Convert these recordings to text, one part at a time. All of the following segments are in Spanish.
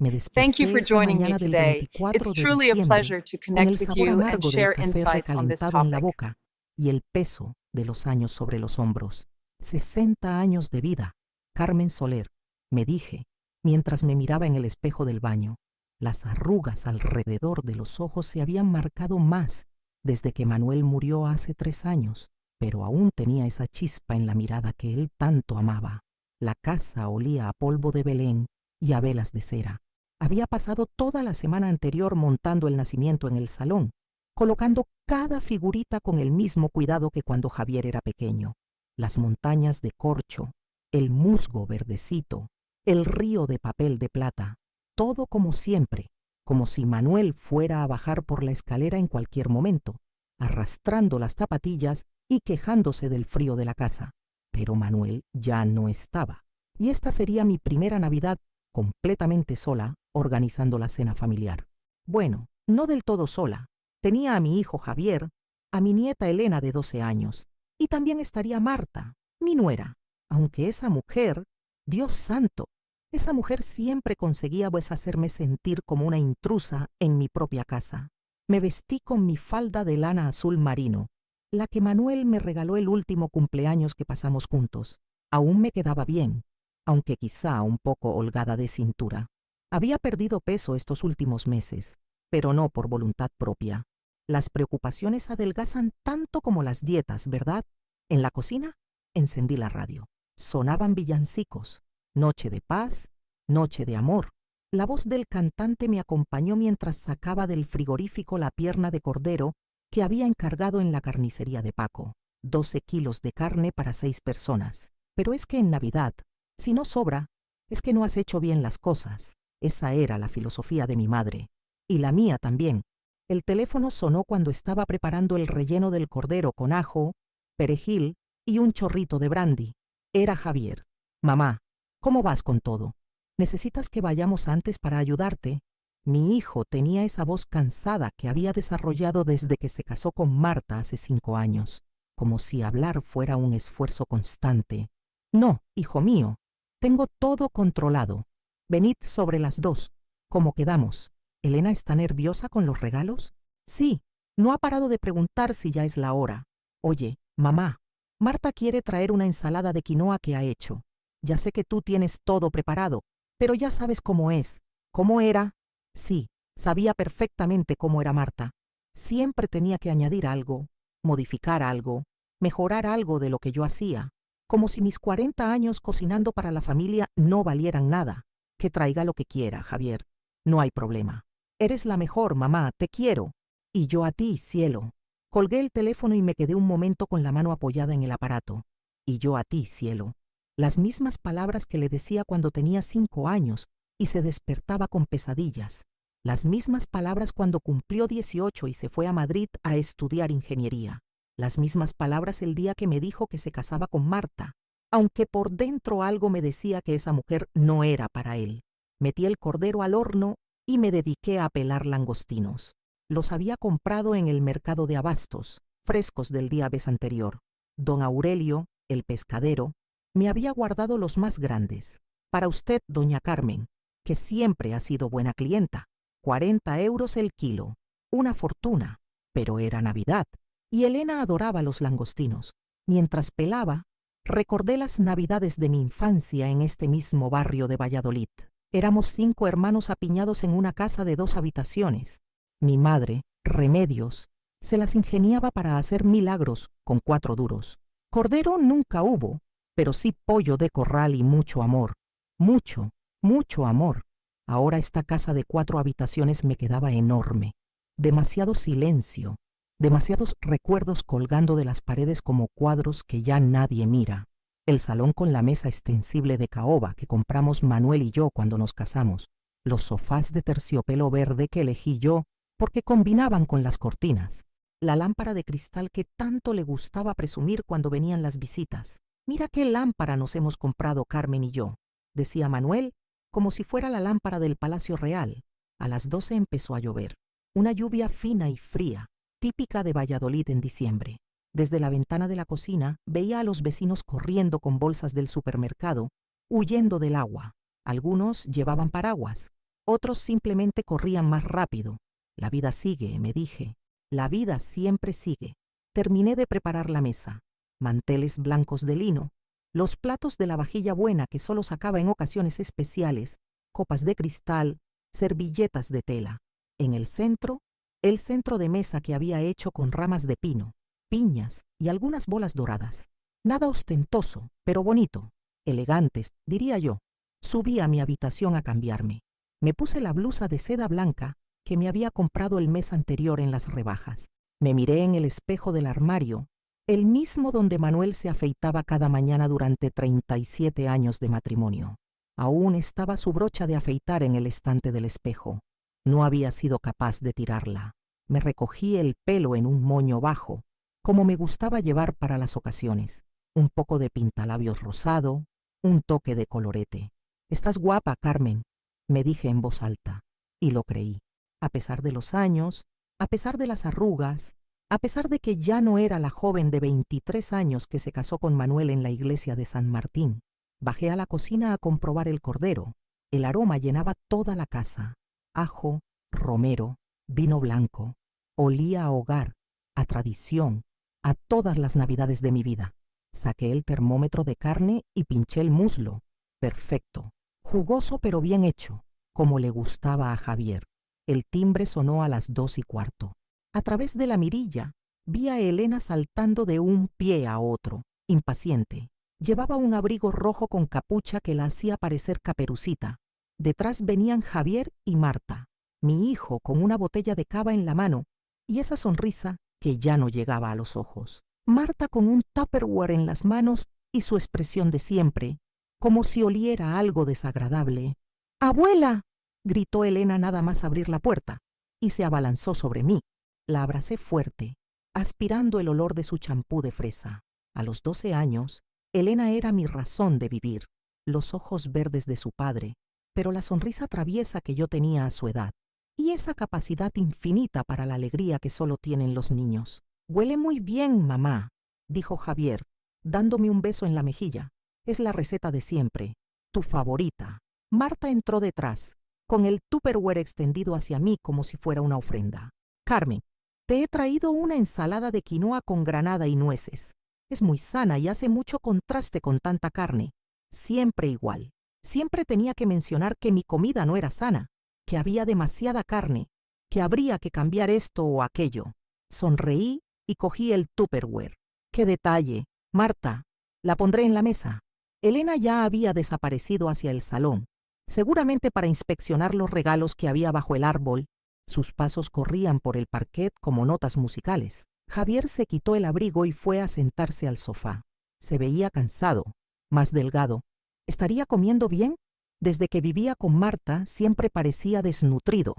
Me Thank you desperté for esa joining me mañana del today. It's 24 de truly a diciembre pleasure to con connect el with sabor you and amargo del share café insights on this recalentado en la topic. boca y el peso de los años sobre los hombros. 60 años de vida. Carmen Soler, me dije, mientras me miraba en el espejo del baño. Las arrugas alrededor de los ojos se habían marcado más desde que Manuel murió hace 3 años, pero aún tenía esa chispa en la mirada que él tanto amaba. La casa olía a polvo de Belén y a velas de cera. Había pasado toda la semana anterior montando el nacimiento en el salón, colocando cada figurita con el mismo cuidado que cuando Javier era pequeño. Las montañas de corcho, el musgo verdecito, el río de papel de plata, todo como siempre, como si Manuel fuera a bajar por la escalera en cualquier momento, arrastrando las zapatillas y quejándose del frío de la casa. Pero Manuel ya no estaba, y esta sería mi primera Navidad completamente sola, organizando la cena familiar. Bueno, no del todo sola. Tenía a mi hijo Javier, a mi nieta Elena de 12 años, y también estaría Marta, mi nuera, aunque esa mujer, Dios santo, esa mujer siempre conseguía hacerme sentir como una intrusa en mi propia casa. Me vestí con mi falda de lana azul marino, la que Manuel me regaló el último cumpleaños que pasamos juntos. Aún me quedaba bien, aunque quizá un poco holgada de cintura. Había perdido peso estos últimos meses, pero no por voluntad propia. Las preocupaciones adelgazan tanto como las dietas, ¿verdad? En la cocina, encendí la radio. Sonaban villancicos, Noche de paz, Noche de amor. La voz del cantante me acompañó mientras sacaba del frigorífico la pierna de cordero que había encargado en la carnicería de Paco. 12 kilos de carne para 6 personas. Pero es que en Navidad, si no sobra, es que no has hecho bien las cosas. Esa era la filosofía de mi madre. Y la mía también. El teléfono sonó cuando estaba preparando el relleno del cordero con ajo, perejil y un chorrito de brandy. Era Javier. Mamá, ¿cómo vas con todo? ¿Necesitas que vayamos antes para ayudarte? Mi hijo tenía esa voz cansada que había desarrollado desde que se casó con Marta hace 5 años, como si hablar fuera un esfuerzo constante. No, hijo mío, tengo todo controlado. Venid sobre las 2. ¿Cómo quedamos? ¿Elena está nerviosa con los regalos? Sí, no ha parado de preguntar si ya es la hora. Oye, mamá, Marta quiere traer una ensalada de quinoa que ha hecho. Ya sé que tú tienes todo preparado, pero ya sabes cómo es. ¿Cómo era? Sí, sabía perfectamente cómo era Marta. Siempre tenía que añadir algo, modificar algo, mejorar algo de lo que yo hacía, como si mis 40 años cocinando para la familia no valieran nada. Que traiga lo que quiera, Javier. No hay problema. Eres la mejor, mamá, te quiero. Y yo a ti, cielo. Colgué el teléfono y me quedé un momento con la mano apoyada en el aparato. Y yo a ti, cielo. Las mismas palabras que le decía cuando tenía 5 años y se despertaba con pesadillas. Las mismas palabras cuando cumplió 18 y se fue a Madrid a estudiar ingeniería. Las mismas palabras el día que me dijo que se casaba con Marta, aunque por dentro algo me decía que esa mujer no era para él. Metí el cordero al horno y me dediqué a pelar langostinos. Los había comprado en el mercado de abastos, frescos del día vez anterior. Don Aurelio, el pescadero, me había guardado los más grandes. Para usted, doña Carmen, que siempre ha sido buena clienta. 40 euros el kilo. Una fortuna. Pero era Navidad. Y Elena adoraba los langostinos. Mientras pelaba, recordé las Navidades de mi infancia en este mismo barrio de Valladolid. Éramos 5 hermanos apiñados en una casa de 2 habitaciones. Mi madre, Remedios, se las ingeniaba para hacer milagros con 4 duros. Cordero nunca hubo, pero sí pollo de corral y mucho amor. Mucho, mucho amor. Ahora esta casa de 4 habitaciones me quedaba enorme. Demasiado silencio, demasiados recuerdos colgando de las paredes como cuadros que ya nadie mira. El salón con la mesa extensible de caoba que compramos Manuel y yo cuando nos casamos. Los sofás de terciopelo verde que elegí yo porque combinaban con las cortinas. La lámpara de cristal que tanto le gustaba presumir cuando venían las visitas. Mira qué lámpara nos hemos comprado Carmen y yo, decía Manuel, como si fuera la lámpara del Palacio Real. A las 12 empezó a llover. Una lluvia fina y fría, típica de Valladolid en diciembre. Desde la ventana de la cocina veía a los vecinos corriendo con bolsas del supermercado, huyendo del agua. Algunos llevaban paraguas, Otros simplemente corrían más rápido. La vida sigue, me dije. La vida siempre sigue. Terminé de preparar la mesa. Manteles blancos de lino, los platos de la vajilla buena que solo sacaba en ocasiones especiales, copas de cristal, servilletas de tela. En el centro de mesa que había hecho con ramas de pino, piñas y algunas bolas doradas. Nada ostentoso, pero bonito, elegantes, diría yo. Subí a mi habitación a cambiarme. Me puse la blusa de seda blanca que me había comprado el mes anterior en las rebajas. Me miré en el espejo del armario, el mismo donde Manuel se afeitaba cada mañana durante 37 años de matrimonio. Aún estaba su brocha de afeitar en el estante del espejo. No había sido capaz de tirarla. Me recogí el pelo en un moño bajo, como me gustaba llevar para las ocasiones. Un poco de pintalabios rosado, un toque de colorete. «Estás guapa, Carmen», me dije en voz alta, y lo creí. A pesar de los años, a pesar de las arrugas, a pesar de que ya no era la joven de 23 años que se casó con Manuel en la iglesia de San Martín, bajé a la cocina a comprobar el cordero. El aroma llenaba toda la casa. Ajo, romero, vino blanco. Olía a hogar, a tradición, a todas las navidades de mi vida. Saqué el termómetro de carne y pinché el muslo. Perfecto, jugoso pero bien hecho, como le gustaba a Javier. El timbre sonó a las 2:15. A través de la mirilla vi a Elena saltando de un pie a otro, impaciente. Llevaba un abrigo rojo con capucha que la hacía parecer Caperucita. Detrás venían Javier y Marta, mi hijo con una botella de cava en la mano y esa sonrisa que ya no llegaba a los ojos. Marta con un Tupperware en las manos y su expresión de siempre, como si oliera algo desagradable. «¡Abuela!», gritó Elena nada más abrir la puerta, y se abalanzó sobre mí. La abracé fuerte, aspirando el olor de su champú de fresa. A los 12 años, Elena era mi razón de vivir, los ojos verdes de su padre, pero la sonrisa traviesa que yo tenía a su edad, y esa capacidad infinita para la alegría que solo tienen los niños. «Huele muy bien, mamá», dijo Javier, dándome un beso en la mejilla. «Es la receta de siempre, tu favorita». Marta entró detrás, con el Tupperware extendido hacia mí como si fuera una ofrenda. «Carmen, te he traído una ensalada de quinoa con granada y nueces. Es muy sana y hace mucho contraste con tanta carne. Siempre igual. Siempre tenía que mencionar que mi comida no era sana, que había demasiada carne, que habría que cambiar esto o aquello». Sonreí y cogí el Tupperware. «¡Qué detalle! Marta, la pondré en la mesa». Elena ya había desaparecido hacia el salón, seguramente para inspeccionar los regalos que había bajo el árbol. Sus pasos corrían por el parquet como notas musicales. Javier se quitó el abrigo y fue a sentarse al sofá. Se veía cansado, más delgado. ¿Estaría comiendo bien? Desde que vivía con Marta siempre parecía desnutrido.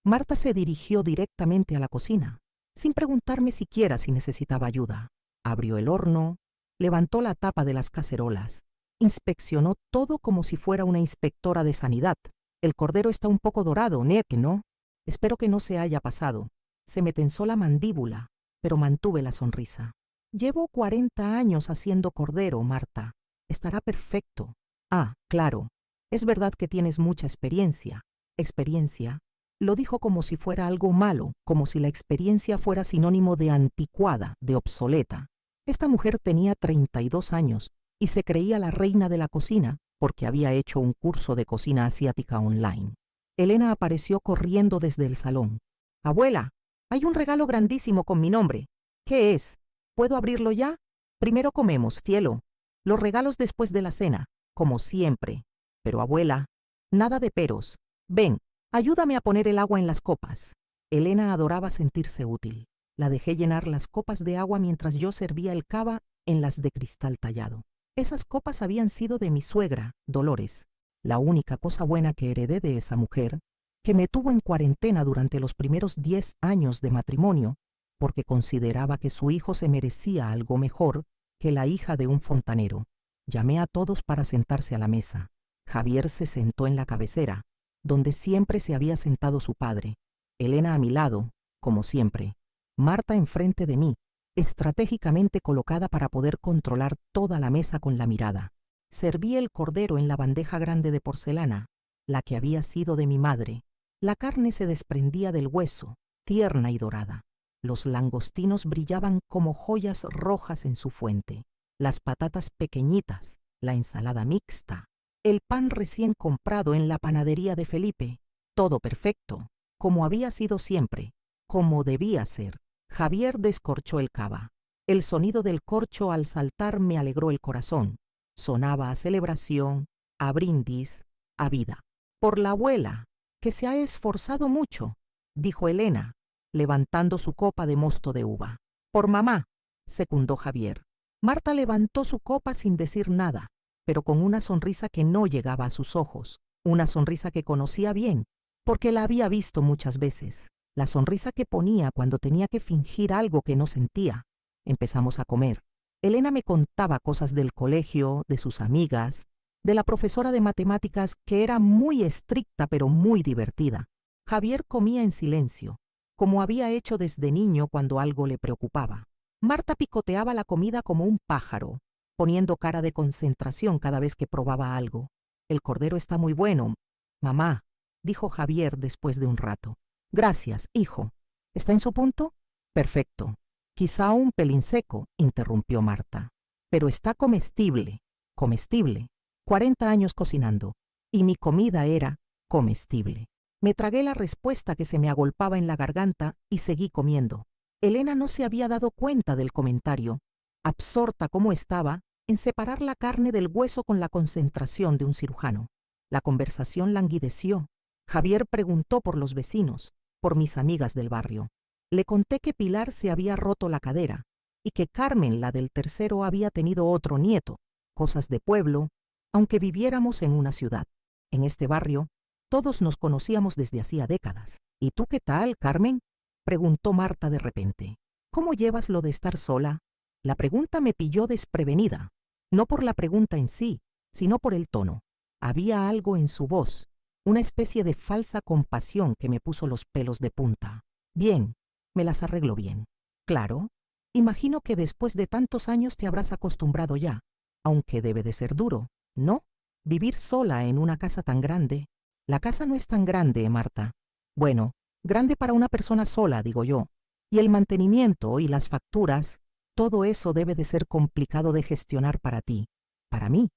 Marta se dirigió directamente a la cocina, sin preguntarme siquiera si necesitaba ayuda. Abrió el horno, levantó la tapa de las cacerolas, inspeccionó todo como si fuera una inspectora de sanidad. «El cordero está un poco dorado, ¿no? ¿Que no? Espero que no se haya pasado». Se me tensó la mandíbula, pero mantuve la sonrisa. «Llevo 40 años haciendo cordero, Marta. Estará perfecto». «Ah, claro. Es verdad que tienes mucha experiencia». «Experiencia». Lo dijo como si fuera algo malo, como si la experiencia fuera sinónimo de anticuada, de obsoleta. Esta mujer tenía 32 años y se creía la reina de la cocina porque había hecho un curso de cocina asiática online. Elena apareció corriendo desde el salón. «Abuela, hay un regalo grandísimo con mi nombre». «¿Qué es? ¿Puedo abrirlo ya? Primero comemos, cielo. Los regalos después de la cena, como siempre». «Pero abuela, nada de peros. Ven, ayúdame a poner el agua en las copas». Elena adoraba sentirse útil. La dejé llenar las copas de agua mientras yo servía el cava en las de cristal tallado. Esas copas habían sido de mi suegra, Dolores, la única cosa buena que heredé de esa mujer, que me tuvo en cuarentena durante los primeros 10 años de matrimonio, porque consideraba que su hijo se merecía algo mejor que la hija de un fontanero. Llamé a todos para sentarse a la mesa. Javier se sentó en la cabecera, donde siempre se había sentado su padre. Elena a mi lado, como siempre. Marta enfrente de mí, estratégicamente colocada para poder controlar toda la mesa con la mirada. Serví el cordero en la bandeja grande de porcelana, la que había sido de mi madre. La carne se desprendía del hueso, tierna y dorada. Los langostinos brillaban como joyas rojas en su fuente. Las patatas pequeñitas, la ensalada mixta, el pan recién comprado en la panadería de Felipe. Todo perfecto, como había sido siempre, como debía ser. Javier descorchó el cava. El sonido del corcho al saltar me alegró el corazón. Sonaba a celebración, a brindis, a vida. Por la abuela, que se ha esforzado mucho, dijo Elena, levantando su copa de mosto de uva. Por mamá, secundó Javier. Marta levantó su copa sin decir nada, pero con una sonrisa que no llegaba a sus ojos, una sonrisa que conocía bien, porque la había visto muchas veces, la sonrisa que ponía cuando tenía que fingir algo que no sentía. Empezamos a comer. Elena me contaba cosas del colegio, de sus amigas, de la profesora de matemáticas que era muy estricta pero muy divertida. Javier comía en silencio, como había hecho desde niño cuando algo le preocupaba. Marta picoteaba la comida como un pájaro, poniendo cara de concentración cada vez que probaba algo. El cordero está muy bueno, mamá, dijo Javier después de un rato. Gracias, hijo. ¿Está en su punto? Perfecto. Quizá un pelín seco, interrumpió Marta. Pero está comestible, comestible. 40 años cocinando, y mi comida era comestible. Me tragué la respuesta que se me agolpaba en la garganta y seguí comiendo. Elena no se había dado cuenta del comentario, absorta como estaba en separar la carne del hueso con la concentración de un cirujano. La conversación languideció. Javier preguntó por los vecinos, por mis amigas del barrio. Le conté que Pilar se había roto la cadera y que Carmen, la del tercero, había tenido otro nieto. Cosas de pueblo, aunque viviéramos en una ciudad. En este barrio, todos nos conocíamos desde hacía décadas. ¿Y tú qué tal, Carmen?, preguntó Marta de repente. ¿Cómo llevas lo de estar sola? La pregunta me pilló desprevenida, no por la pregunta en sí, sino por el tono. Había algo en su voz, una especie de falsa compasión que me puso los pelos de punta. Bien, me las arreglo bien. Claro, imagino que después de tantos años te habrás acostumbrado ya, aunque debe de ser duro, ¿no? Vivir sola en una casa tan grande. La casa no es tan grande, Marta. Bueno, grande para una persona sola, digo yo. Y el mantenimiento y las facturas, todo eso debe de ser complicado de gestionar para ti. Para mí,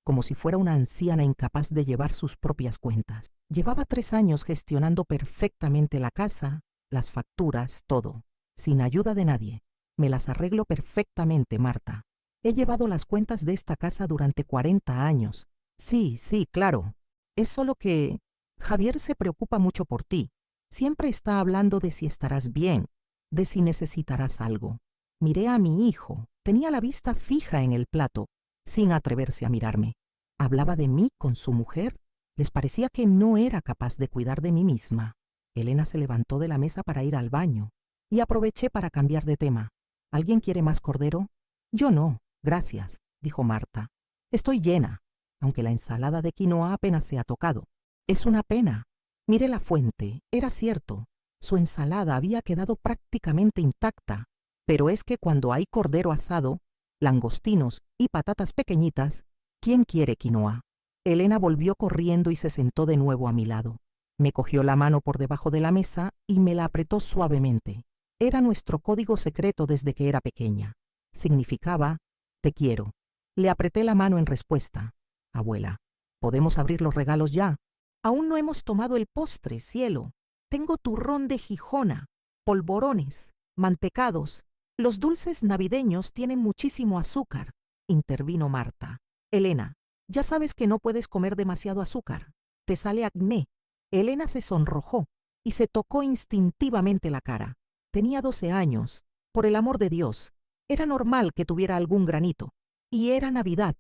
como si fuera una anciana incapaz de llevar sus propias cuentas. Llevaba 3 años gestionando perfectamente la casa, las facturas, todo, sin ayuda de nadie. Me las arreglo perfectamente, Marta. He llevado las cuentas de esta casa durante 40 años. Sí, claro. Es solo que Javier se preocupa mucho por ti. Siempre está hablando de si estarás bien, de si necesitarás algo. Miré a mi hijo. Tenía la vista fija en el plato, sin atreverse a mirarme. Hablaba de mí con su mujer. Les parecía que no era capaz de cuidar de mí misma. Elena se levantó de la mesa para ir al baño, y aproveché para cambiar de tema. ¿Alguien quiere más cordero? Yo no, gracias, dijo Marta. Estoy llena, aunque la ensalada de quinoa apenas se ha tocado. Es una pena. Miré la fuente, era cierto. Su ensalada había quedado prácticamente intacta, pero es que cuando hay cordero asado, langostinos y patatas pequeñitas, ¿quién quiere quinoa? Elena volvió corriendo y se sentó de nuevo a mi lado. Me cogió la mano por debajo de la mesa y me la apretó suavemente. Era nuestro código secreto desde que era pequeña. Significaba, te quiero. Le apreté la mano en respuesta. Abuela, ¿podemos abrir los regalos ya? Aún no hemos tomado el postre, cielo. Tengo turrón de Gijona, polvorones, mantecados. Los dulces navideños tienen muchísimo azúcar, intervino Marta. Elena, ya sabes que no puedes comer demasiado azúcar. Te sale acné. Elena se sonrojó y se tocó instintivamente la cara. Tenía 12 años. Por el amor de Dios, era normal que tuviera algún granito. Y era Navidad.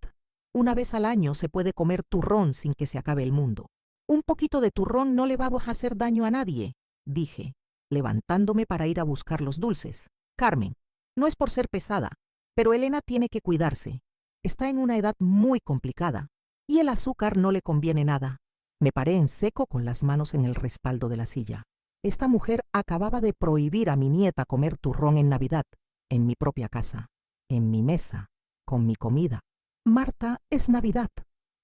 Una vez al año se puede comer turrón sin que se acabe el mundo. Un poquito de turrón no le va a hacer daño a nadie, dije, levantándome para ir a buscar los dulces. Carmen, no es por ser pesada, pero Elena tiene que cuidarse. Está en una edad muy complicada y el azúcar no le conviene nada. Me paré en seco con las manos en el respaldo de la silla. Esta mujer acababa de prohibir a mi nieta comer turrón en Navidad, en mi propia casa, en mi mesa, con mi comida. Marta, es Navidad.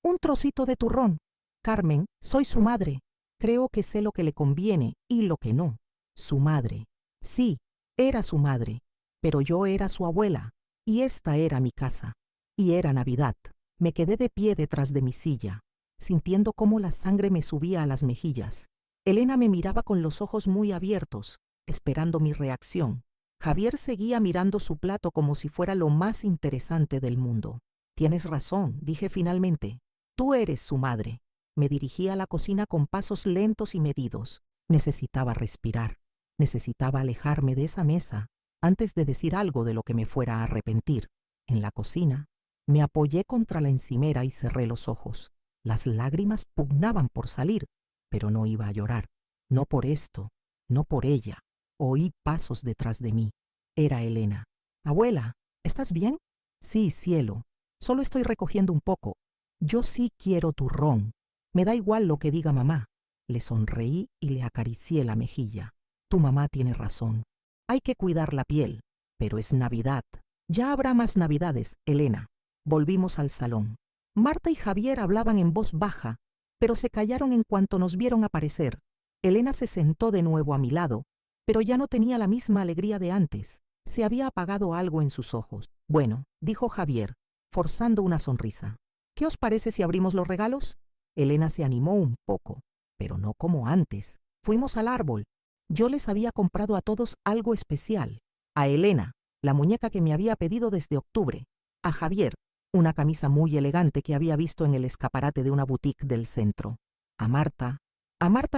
Un trocito de turrón. Carmen, soy su madre. Creo que sé lo que le conviene y lo que no. Su madre. Sí, era su madre, pero yo era su abuela, y esta era mi casa. Y era Navidad. Me quedé de pie detrás de mi silla, sintiendo cómo la sangre me subía a las mejillas. Elena me miraba con los ojos muy abiertos, esperando mi reacción. Javier seguía mirando su plato como si fuera lo más interesante del mundo. Tienes razón, dije finalmente. Tú eres su madre. Me dirigí a la cocina con pasos lentos y medidos. Necesitaba respirar. Necesitaba alejarme de esa mesa antes de decir algo de lo que me fuera a arrepentir. En la cocina, me apoyé contra la encimera y cerré los ojos. Las lágrimas pugnaban por salir, pero no iba a llorar. No por esto, no por ella. Oí pasos detrás de mí. Era Elena. Abuela, ¿estás bien? Sí, cielo. Solo estoy recogiendo un poco. Yo sí quiero turrón. Me da igual lo que diga mamá. Le sonreí y le acaricié la mejilla. Tu mamá tiene razón. Hay que cuidar la piel. Pero es Navidad. Ya habrá más Navidades, Elena. Volvimos al salón. Marta y Javier hablaban en voz baja, pero se callaron en cuanto nos vieron aparecer. Elena se sentó de nuevo a mi lado, pero ya no tenía la misma alegría de antes. Se había apagado algo en sus ojos. Bueno, dijo Javier, forzando una sonrisa. ¿Qué os parece si abrimos los regalos? Elena se animó un poco, pero no como antes. Fuimos al árbol. Yo les había comprado a todos algo especial. A Elena, la muñeca que me había pedido desde octubre. A Javier, una camisa muy elegante que había visto en el escaparate de una boutique del centro. A Marta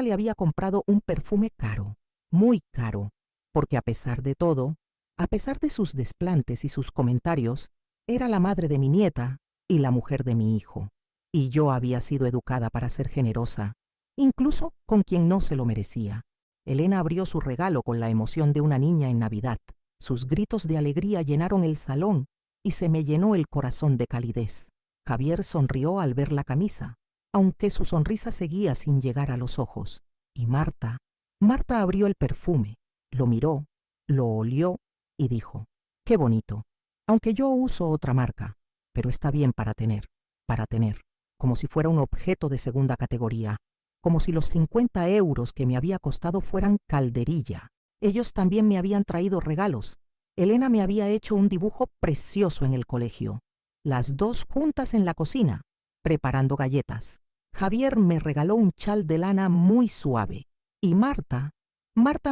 le había comprado un perfume caro, muy caro, porque a pesar de todo, a pesar de sus desplantes y sus comentarios, era la madre de mi nieta y la mujer de mi hijo. Y yo había sido educada para ser generosa, incluso con quien no se lo merecía. Elena abrió su regalo con la emoción de una niña en Navidad. Sus gritos de alegría llenaron el salón y se me llenó el corazón de calidez. Javier sonrió al ver la camisa, aunque su sonrisa seguía sin llegar a los ojos. Y Marta abrió el perfume, lo miró, lo olió y dijo, «Qué bonito, aunque yo uso otra marca, pero está bien para tener, como si fuera un objeto de segunda categoría, como si los 50 euros que me había costado fueran calderilla». Ellos también me habían traído regalos. Elena me había hecho un dibujo precioso en el colegio. Las dos juntas en la cocina, preparando galletas. Javier me regaló un chal de lana muy suave. Y Marta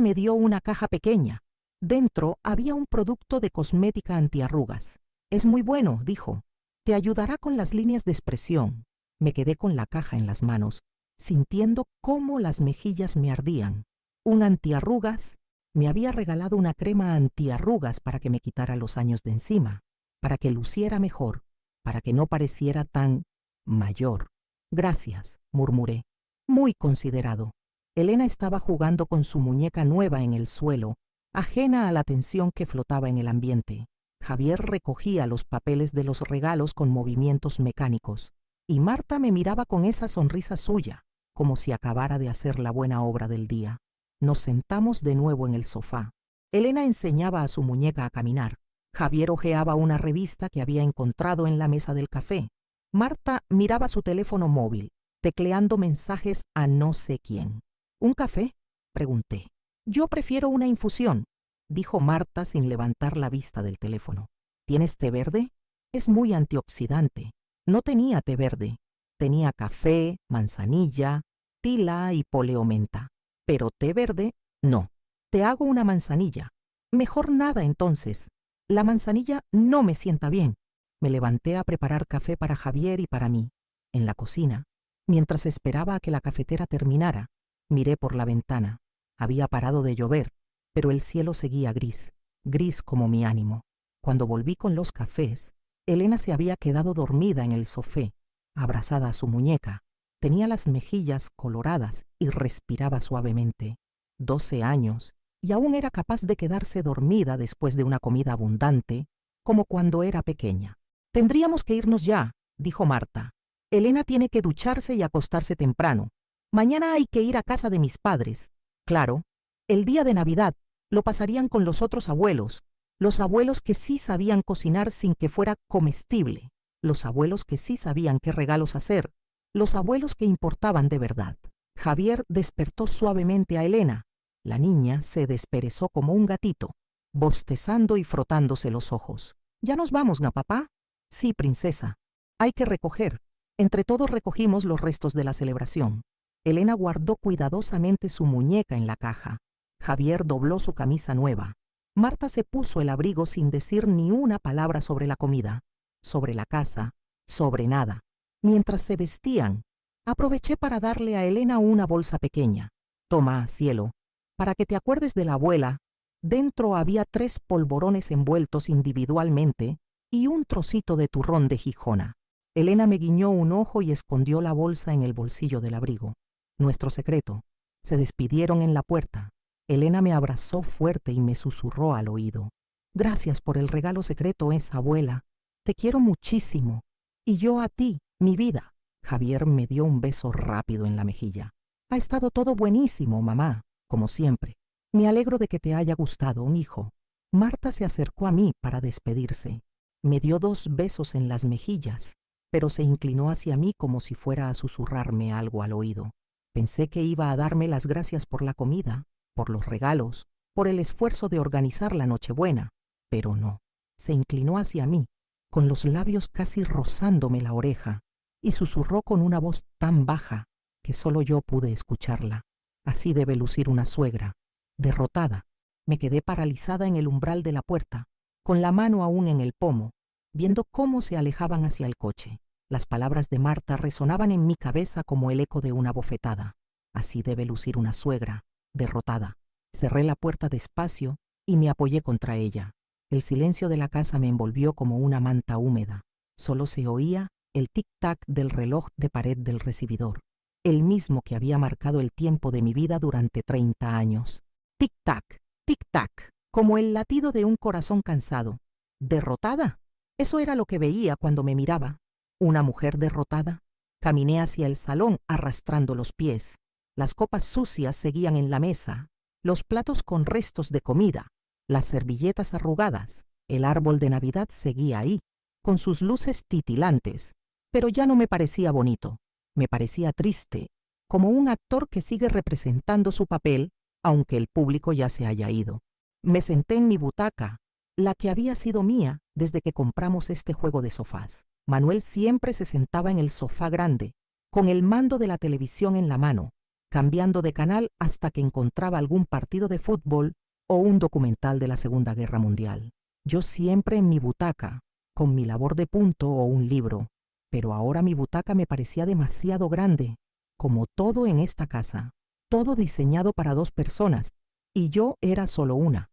me dio una caja pequeña. Dentro había un producto de cosmética antiarrugas. «Es muy bueno», dijo. «Te ayudará con las líneas de expresión». Me quedé con la caja en las manos, sintiendo cómo las mejillas me ardían. Un antiarrugas. Me había regalado una crema antiarrugas para que me quitara los años de encima, para que luciera mejor, para que no pareciera tan mayor. «Gracias», murmuré, muy considerado. Elena estaba jugando con su muñeca nueva en el suelo, ajena a la tensión que flotaba en el ambiente. Javier recogía los papeles de los regalos con movimientos mecánicos, y Marta me miraba con esa sonrisa suya, como si acabara de hacer la buena obra del día. Nos sentamos de nuevo en el sofá. Elena enseñaba a su muñeca a caminar. Javier hojeaba una revista que había encontrado en la mesa del café. Marta miraba su teléfono móvil, tecleando mensajes a no sé quién. «¿Un café?», pregunté. «Yo prefiero una infusión», dijo Marta sin levantar la vista del teléfono. «¿Tienes té verde? Es muy antioxidante». No tenía té verde. Tenía café, manzanilla, tila y poleomenta. Pero té verde, no. «Te hago una manzanilla». «Mejor nada entonces. La manzanilla no me sienta bien». Me levanté a preparar café para Javier y para mí. En la cocina, mientras esperaba a que la cafetera terminara, miré por la ventana. Había parado de llover, pero el cielo seguía gris, gris como mi ánimo. Cuando volví con los cafés, Elena se había quedado dormida en el sofá, abrazada a su muñeca. Tenía las mejillas coloradas y respiraba suavemente. 12 años, y aún era capaz de quedarse dormida después de una comida abundante, como cuando era pequeña. «Tendríamos que irnos ya», dijo Marta. «Elena tiene que ducharse y acostarse temprano. Mañana hay que ir a casa de mis padres». Claro, el día de Navidad lo pasarían con los otros abuelos, los abuelos que sí sabían cocinar sin que fuera comestible, los abuelos que sí sabían qué regalos hacer, los abuelos que importaban de verdad. Javier despertó suavemente a Elena. La niña se desperezó como un gatito, bostezando y frotándose los ojos. ¿Ya nos vamos, papá? Sí, princesa. Hay que recoger. Entre todos recogimos los restos de la celebración. Elena guardó cuidadosamente su muñeca en la caja. Javier dobló su camisa nueva. Marta se puso el abrigo sin decir ni una palabra sobre la comida, sobre la casa, sobre nada. Mientras se vestían, aproveché para darle a Elena una bolsa pequeña. Toma, cielo, para que te acuerdes de la abuela. Dentro había 3 polvorones envueltos individualmente y un trocito de turrón de Gijona. Elena me guiñó un ojo y escondió la bolsa en el bolsillo del abrigo. Nuestro secreto. Se despidieron en la puerta. Elena me abrazó fuerte y me susurró al oído. Gracias por el regalo secreto, abuela. Te quiero muchísimo. Y yo a ti, mi vida. Javier me dio un beso rápido en la mejilla. Ha estado todo buenísimo, mamá, como siempre. Me alegro de que te haya gustado, hijo. Marta se acercó a mí para despedirse. Me dio 2 besos en las mejillas, pero se inclinó hacia mí como si fuera a susurrarme algo al oído. Pensé que iba a darme las gracias por la comida, por los regalos, por el esfuerzo de organizar la Nochebuena, pero no. Se inclinó hacia mí, con los labios casi rozándome la oreja, y susurró con una voz tan baja que solo yo pude escucharla. Así debe lucir una suegra. Derrotada, me quedé paralizada en el umbral de la puerta, con la mano aún en el pomo, viendo cómo se alejaban hacia el coche. Las palabras de Marta resonaban en mi cabeza como el eco de una bofetada. Así debe lucir una suegra, derrotada. Cerré la puerta despacio y me apoyé contra ella. El silencio de la casa me envolvió como una manta húmeda. Solo se oía el tic-tac del reloj de pared del recibidor, el mismo que había marcado el tiempo de mi vida durante 30 años. Tic-tac, tic-tac, como el latido de un corazón cansado. ¿Derrotada? Eso era lo que veía cuando me miraba. ¿Una mujer derrotada? Caminé hacia el salón arrastrando los pies. Las copas sucias seguían en la mesa, los platos con restos de comida, las servilletas arrugadas. El árbol de Navidad seguía ahí, con sus luces titilantes, pero ya no me parecía bonito. Me parecía triste, como un actor que sigue representando su papel, aunque el público ya se haya ido. Me senté en mi butaca, la que había sido mía desde que compramos este juego de sofás. Manuel siempre se sentaba en el sofá grande, con el mando de la televisión en la mano, cambiando de canal hasta que encontraba algún partido de fútbol o un documental de la Segunda Guerra Mundial. Yo siempre en mi butaca, con mi labor de punto o un libro, pero ahora mi butaca me parecía demasiado grande, como todo en esta casa, todo diseñado para 2 personas, y yo era solo una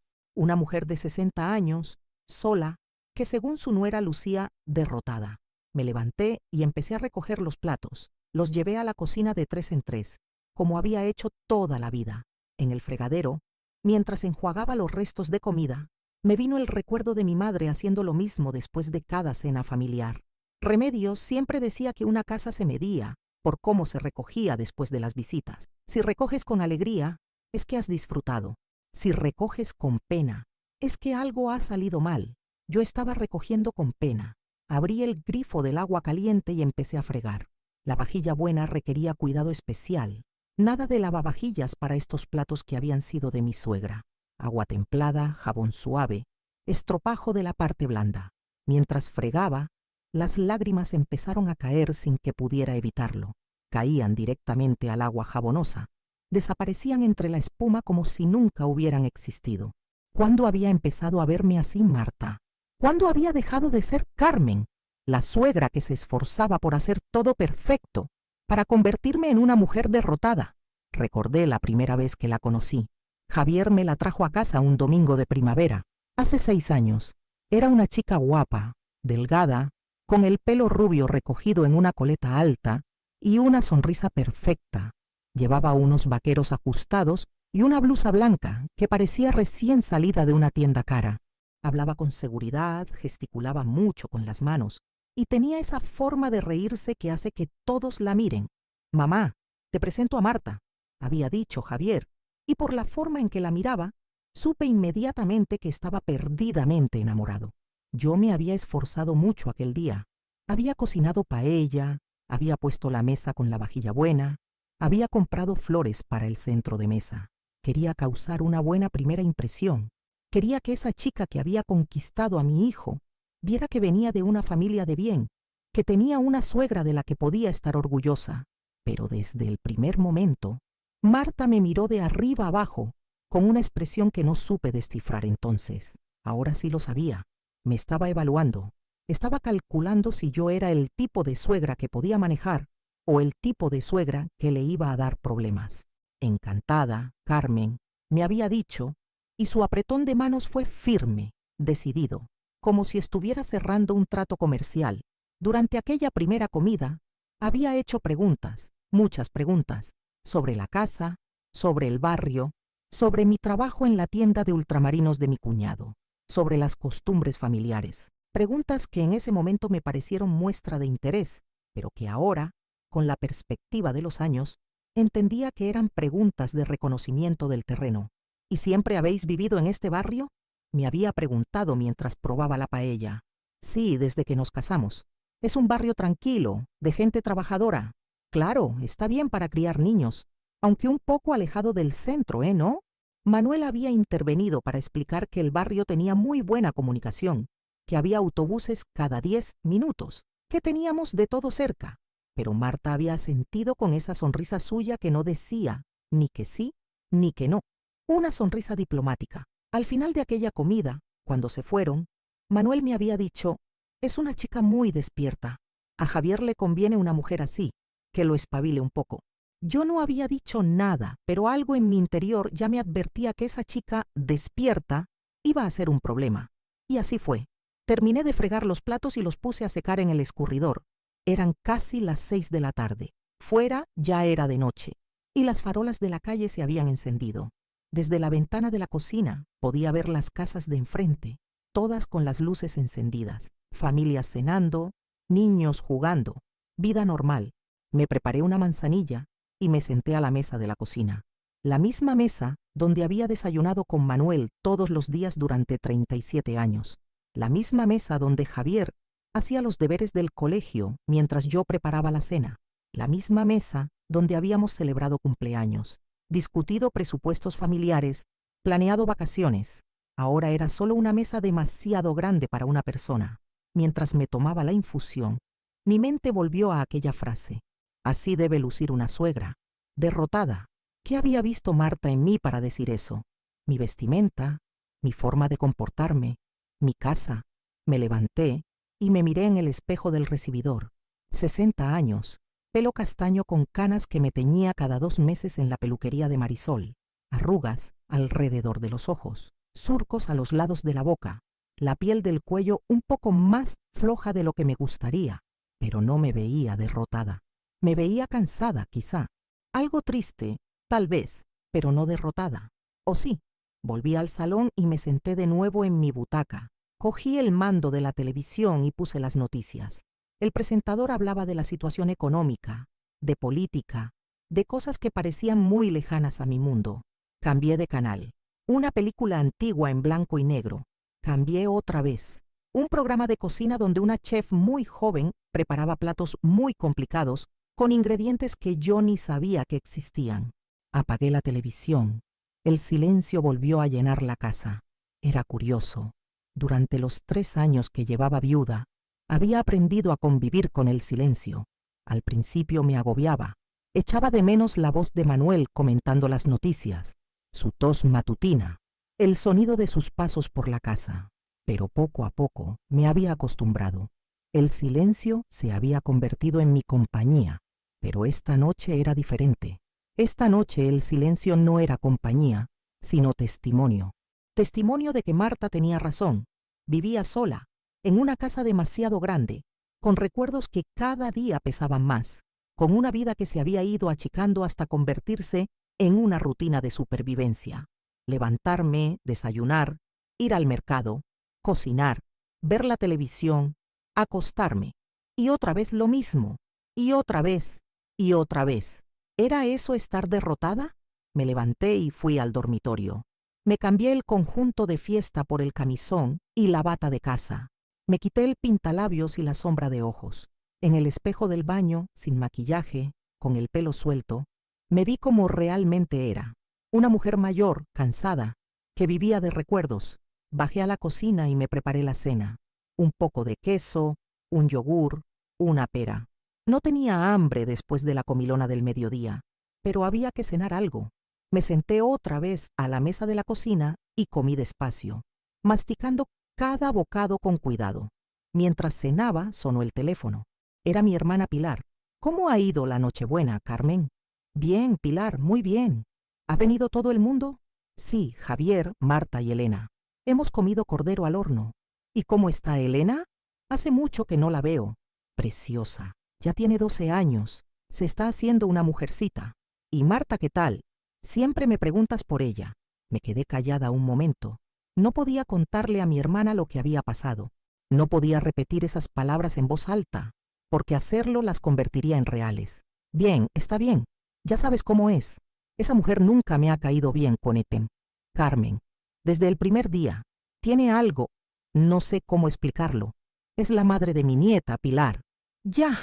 mujer de 60 años, sola, que según su nuera lucía derrotada. Me levanté y empecé a recoger los platos. Los llevé a la cocina de 3 en 3, como había hecho toda la vida. En el fregadero, mientras enjuagaba los restos de comida, me vino el recuerdo de mi madre haciendo lo mismo después de cada cena familiar. Remedios siempre decía que una casa se medía por cómo se recogía después de las visitas. Si recoges con alegría, es que has disfrutado. Si recoges con pena, es que algo ha salido mal. Yo estaba recogiendo con pena. Abrí el grifo del agua caliente y empecé a fregar. La vajilla buena requería cuidado especial. Nada de lavavajillas para estos platos que habían sido de mi suegra. Agua templada, jabón suave, estropajo de la parte blanda. Mientras fregaba, las lágrimas empezaron a caer sin que pudiera evitarlo. Caían directamente al agua jabonosa. Desaparecían entre la espuma como si nunca hubieran existido. ¿Cuándo había empezado a verme así, Marta? ¿Cuándo había dejado de ser Carmen, la suegra que se esforzaba por hacer todo perfecto, para convertirme en una mujer derrotada? Recordé la primera vez que la conocí. Javier me la trajo a casa un domingo de primavera, hace 6 años. Era una chica guapa, delgada, con el pelo rubio recogido en una coleta alta y una sonrisa perfecta. Llevaba unos vaqueros ajustados y una blusa blanca que parecía recién salida de una tienda cara. Hablaba con seguridad, gesticulaba mucho con las manos y tenía esa forma de reírse que hace que todos la miren. «Mamá, te presento a Marta», había dicho Javier, y por la forma en que la miraba, supe inmediatamente que estaba perdidamente enamorado. Yo me había esforzado mucho aquel día. Había cocinado paella, Había puesto la mesa con la vajilla buena, había comprado flores para el centro de mesa. Quería causar una buena primera impresión. Quería que esa chica que había conquistado a mi hijo viera que venía de una familia de bien, que tenía una suegra de la que podía estar orgullosa. Pero desde el primer momento, Marta me miró de arriba abajo, con una expresión que no supe descifrar entonces. Ahora sí lo sabía. Me estaba evaluando. Estaba calculando si yo era el tipo de suegra que podía manejar o el tipo de suegra que le iba a dar problemas. Encantada, Carmen me había dicho, y su apretón de manos fue firme, decidido, como si estuviera cerrando un trato comercial. Durante aquella primera comida, había hecho preguntas, muchas preguntas, sobre la casa, sobre el barrio, sobre mi trabajo en la tienda de ultramarinos de mi cuñado, sobre las costumbres familiares. Preguntas que en ese momento me parecieron muestra de interés, pero que ahora, con la perspectiva de los años, entendía que eran preguntas de reconocimiento del terreno. ¿Y siempre habéis vivido en este barrio?, me había preguntado mientras probaba la paella. Sí, desde que nos casamos. Es un barrio tranquilo, de gente trabajadora. Claro, está bien para criar niños, aunque un poco alejado del centro, ¿no? Manuel había intervenido para explicar que el barrio tenía muy buena comunicación, que había autobuses cada 10 minutos, que teníamos de todo cerca. Pero Marta había asentido con esa sonrisa suya que no decía ni que sí ni que no. Una sonrisa diplomática. Al final de aquella comida, cuando se fueron, Manuel me había dicho: es una chica muy despierta. A Javier le conviene una mujer así, que lo espabile un poco. Yo no había dicho nada, pero algo en mi interior ya me advertía que esa chica despierta iba a ser un problema. Y así fue. Terminé de fregar los platos y los puse a secar en el escurridor. Eran casi las 6 de la tarde. Fuera ya era de noche, y las farolas de la calle se habían encendido. Desde la ventana de la cocina podía ver las casas de enfrente, todas con las luces encendidas, familias cenando, niños jugando, vida normal. Me preparé una manzanilla y me senté a la mesa de la cocina. La misma mesa donde había desayunado con Manuel todos los días durante 37 años. La misma mesa donde Javier hacía los deberes del colegio mientras yo preparaba la cena. La misma mesa donde habíamos celebrado cumpleaños, discutido presupuestos familiares, planeado vacaciones. Ahora era solo una mesa demasiado grande para una persona. Mientras me tomaba la infusión, mi mente volvió a aquella frase: así debe lucir una suegra. Derrotada. ¿Qué había visto Marta en mí para decir eso? Mi vestimenta, mi forma de comportarme, mi casa. Me levanté y me miré en el espejo del recibidor. 60 años, pelo castaño con canas que me teñía cada 2 meses en la peluquería de Marisol, arrugas alrededor de los ojos, surcos a los lados de la boca, la piel del cuello un poco más floja de lo que me gustaría, pero no me veía derrotada. Me veía cansada, quizá, algo triste, tal vez, pero no derrotada. ¿O sí? Volví al salón y me senté de nuevo en mi butaca. Cogí el mando de la televisión y puse las noticias. El presentador hablaba de la situación económica, de política, de cosas que parecían muy lejanas a mi mundo. Cambié de canal. Una película antigua en blanco y negro. Cambié otra vez. Un programa de cocina donde una chef muy joven preparaba platos muy complicados con ingredientes que yo ni sabía que existían. Apagué la televisión. El silencio volvió a llenar la casa. Era curioso. Durante los 3 años que llevaba viuda, había aprendido a convivir con el silencio. Al principio me agobiaba. Echaba de menos la voz de Manuel comentando las noticias, su tos matutina, el sonido de sus pasos por la casa. Pero poco a poco me había acostumbrado. El silencio se había convertido en mi compañía. Pero esta noche era diferente. Esta noche el silencio no era compañía, sino testimonio. Testimonio de que Marta tenía razón. Vivía sola, en una casa demasiado grande, con recuerdos que cada día pesaban más, con una vida que se había ido achicando hasta convertirse en una rutina de supervivencia. Levantarme, desayunar, ir al mercado, cocinar, ver la televisión, acostarme, y otra vez lo mismo, y otra vez, y otra vez. ¿Era eso estar derrotada? Me levanté y fui al dormitorio. Me cambié el conjunto de fiesta por el camisón y la bata de casa. Me quité el pintalabios y la sombra de ojos. En el espejo del baño, sin maquillaje, con el pelo suelto, me vi como realmente era. Una mujer mayor, cansada, que vivía de recuerdos. Bajé a la cocina y me preparé la cena. Un poco de queso, un yogur, una pera. No tenía hambre después de la comilona del mediodía, pero había que cenar algo. Me senté otra vez a la mesa de la cocina y comí despacio, masticando cada bocado con cuidado. Mientras cenaba, sonó el teléfono. Era mi hermana Pilar. ¿Cómo ha ido la Nochebuena, Carmen? Bien, Pilar, muy bien. ¿Ha venido todo el mundo? Sí, Javier, Marta y Elena. Hemos comido cordero al horno. ¿Y cómo está Elena? Hace mucho que no la veo. Preciosa. Ya tiene 12 años. Se está haciendo una mujercita. ¿Y Marta qué tal? Siempre me preguntas por ella. Me quedé callada un momento. No podía contarle a mi hermana lo que había pasado. No podía repetir esas palabras en voz alta, porque hacerlo las convertiría en reales. Bien, está bien. Ya sabes cómo es. Esa mujer nunca me ha caído bien, Conetem. Carmen, desde el primer día, tiene algo, no sé cómo explicarlo. Es la madre de mi nieta, Pilar. Ya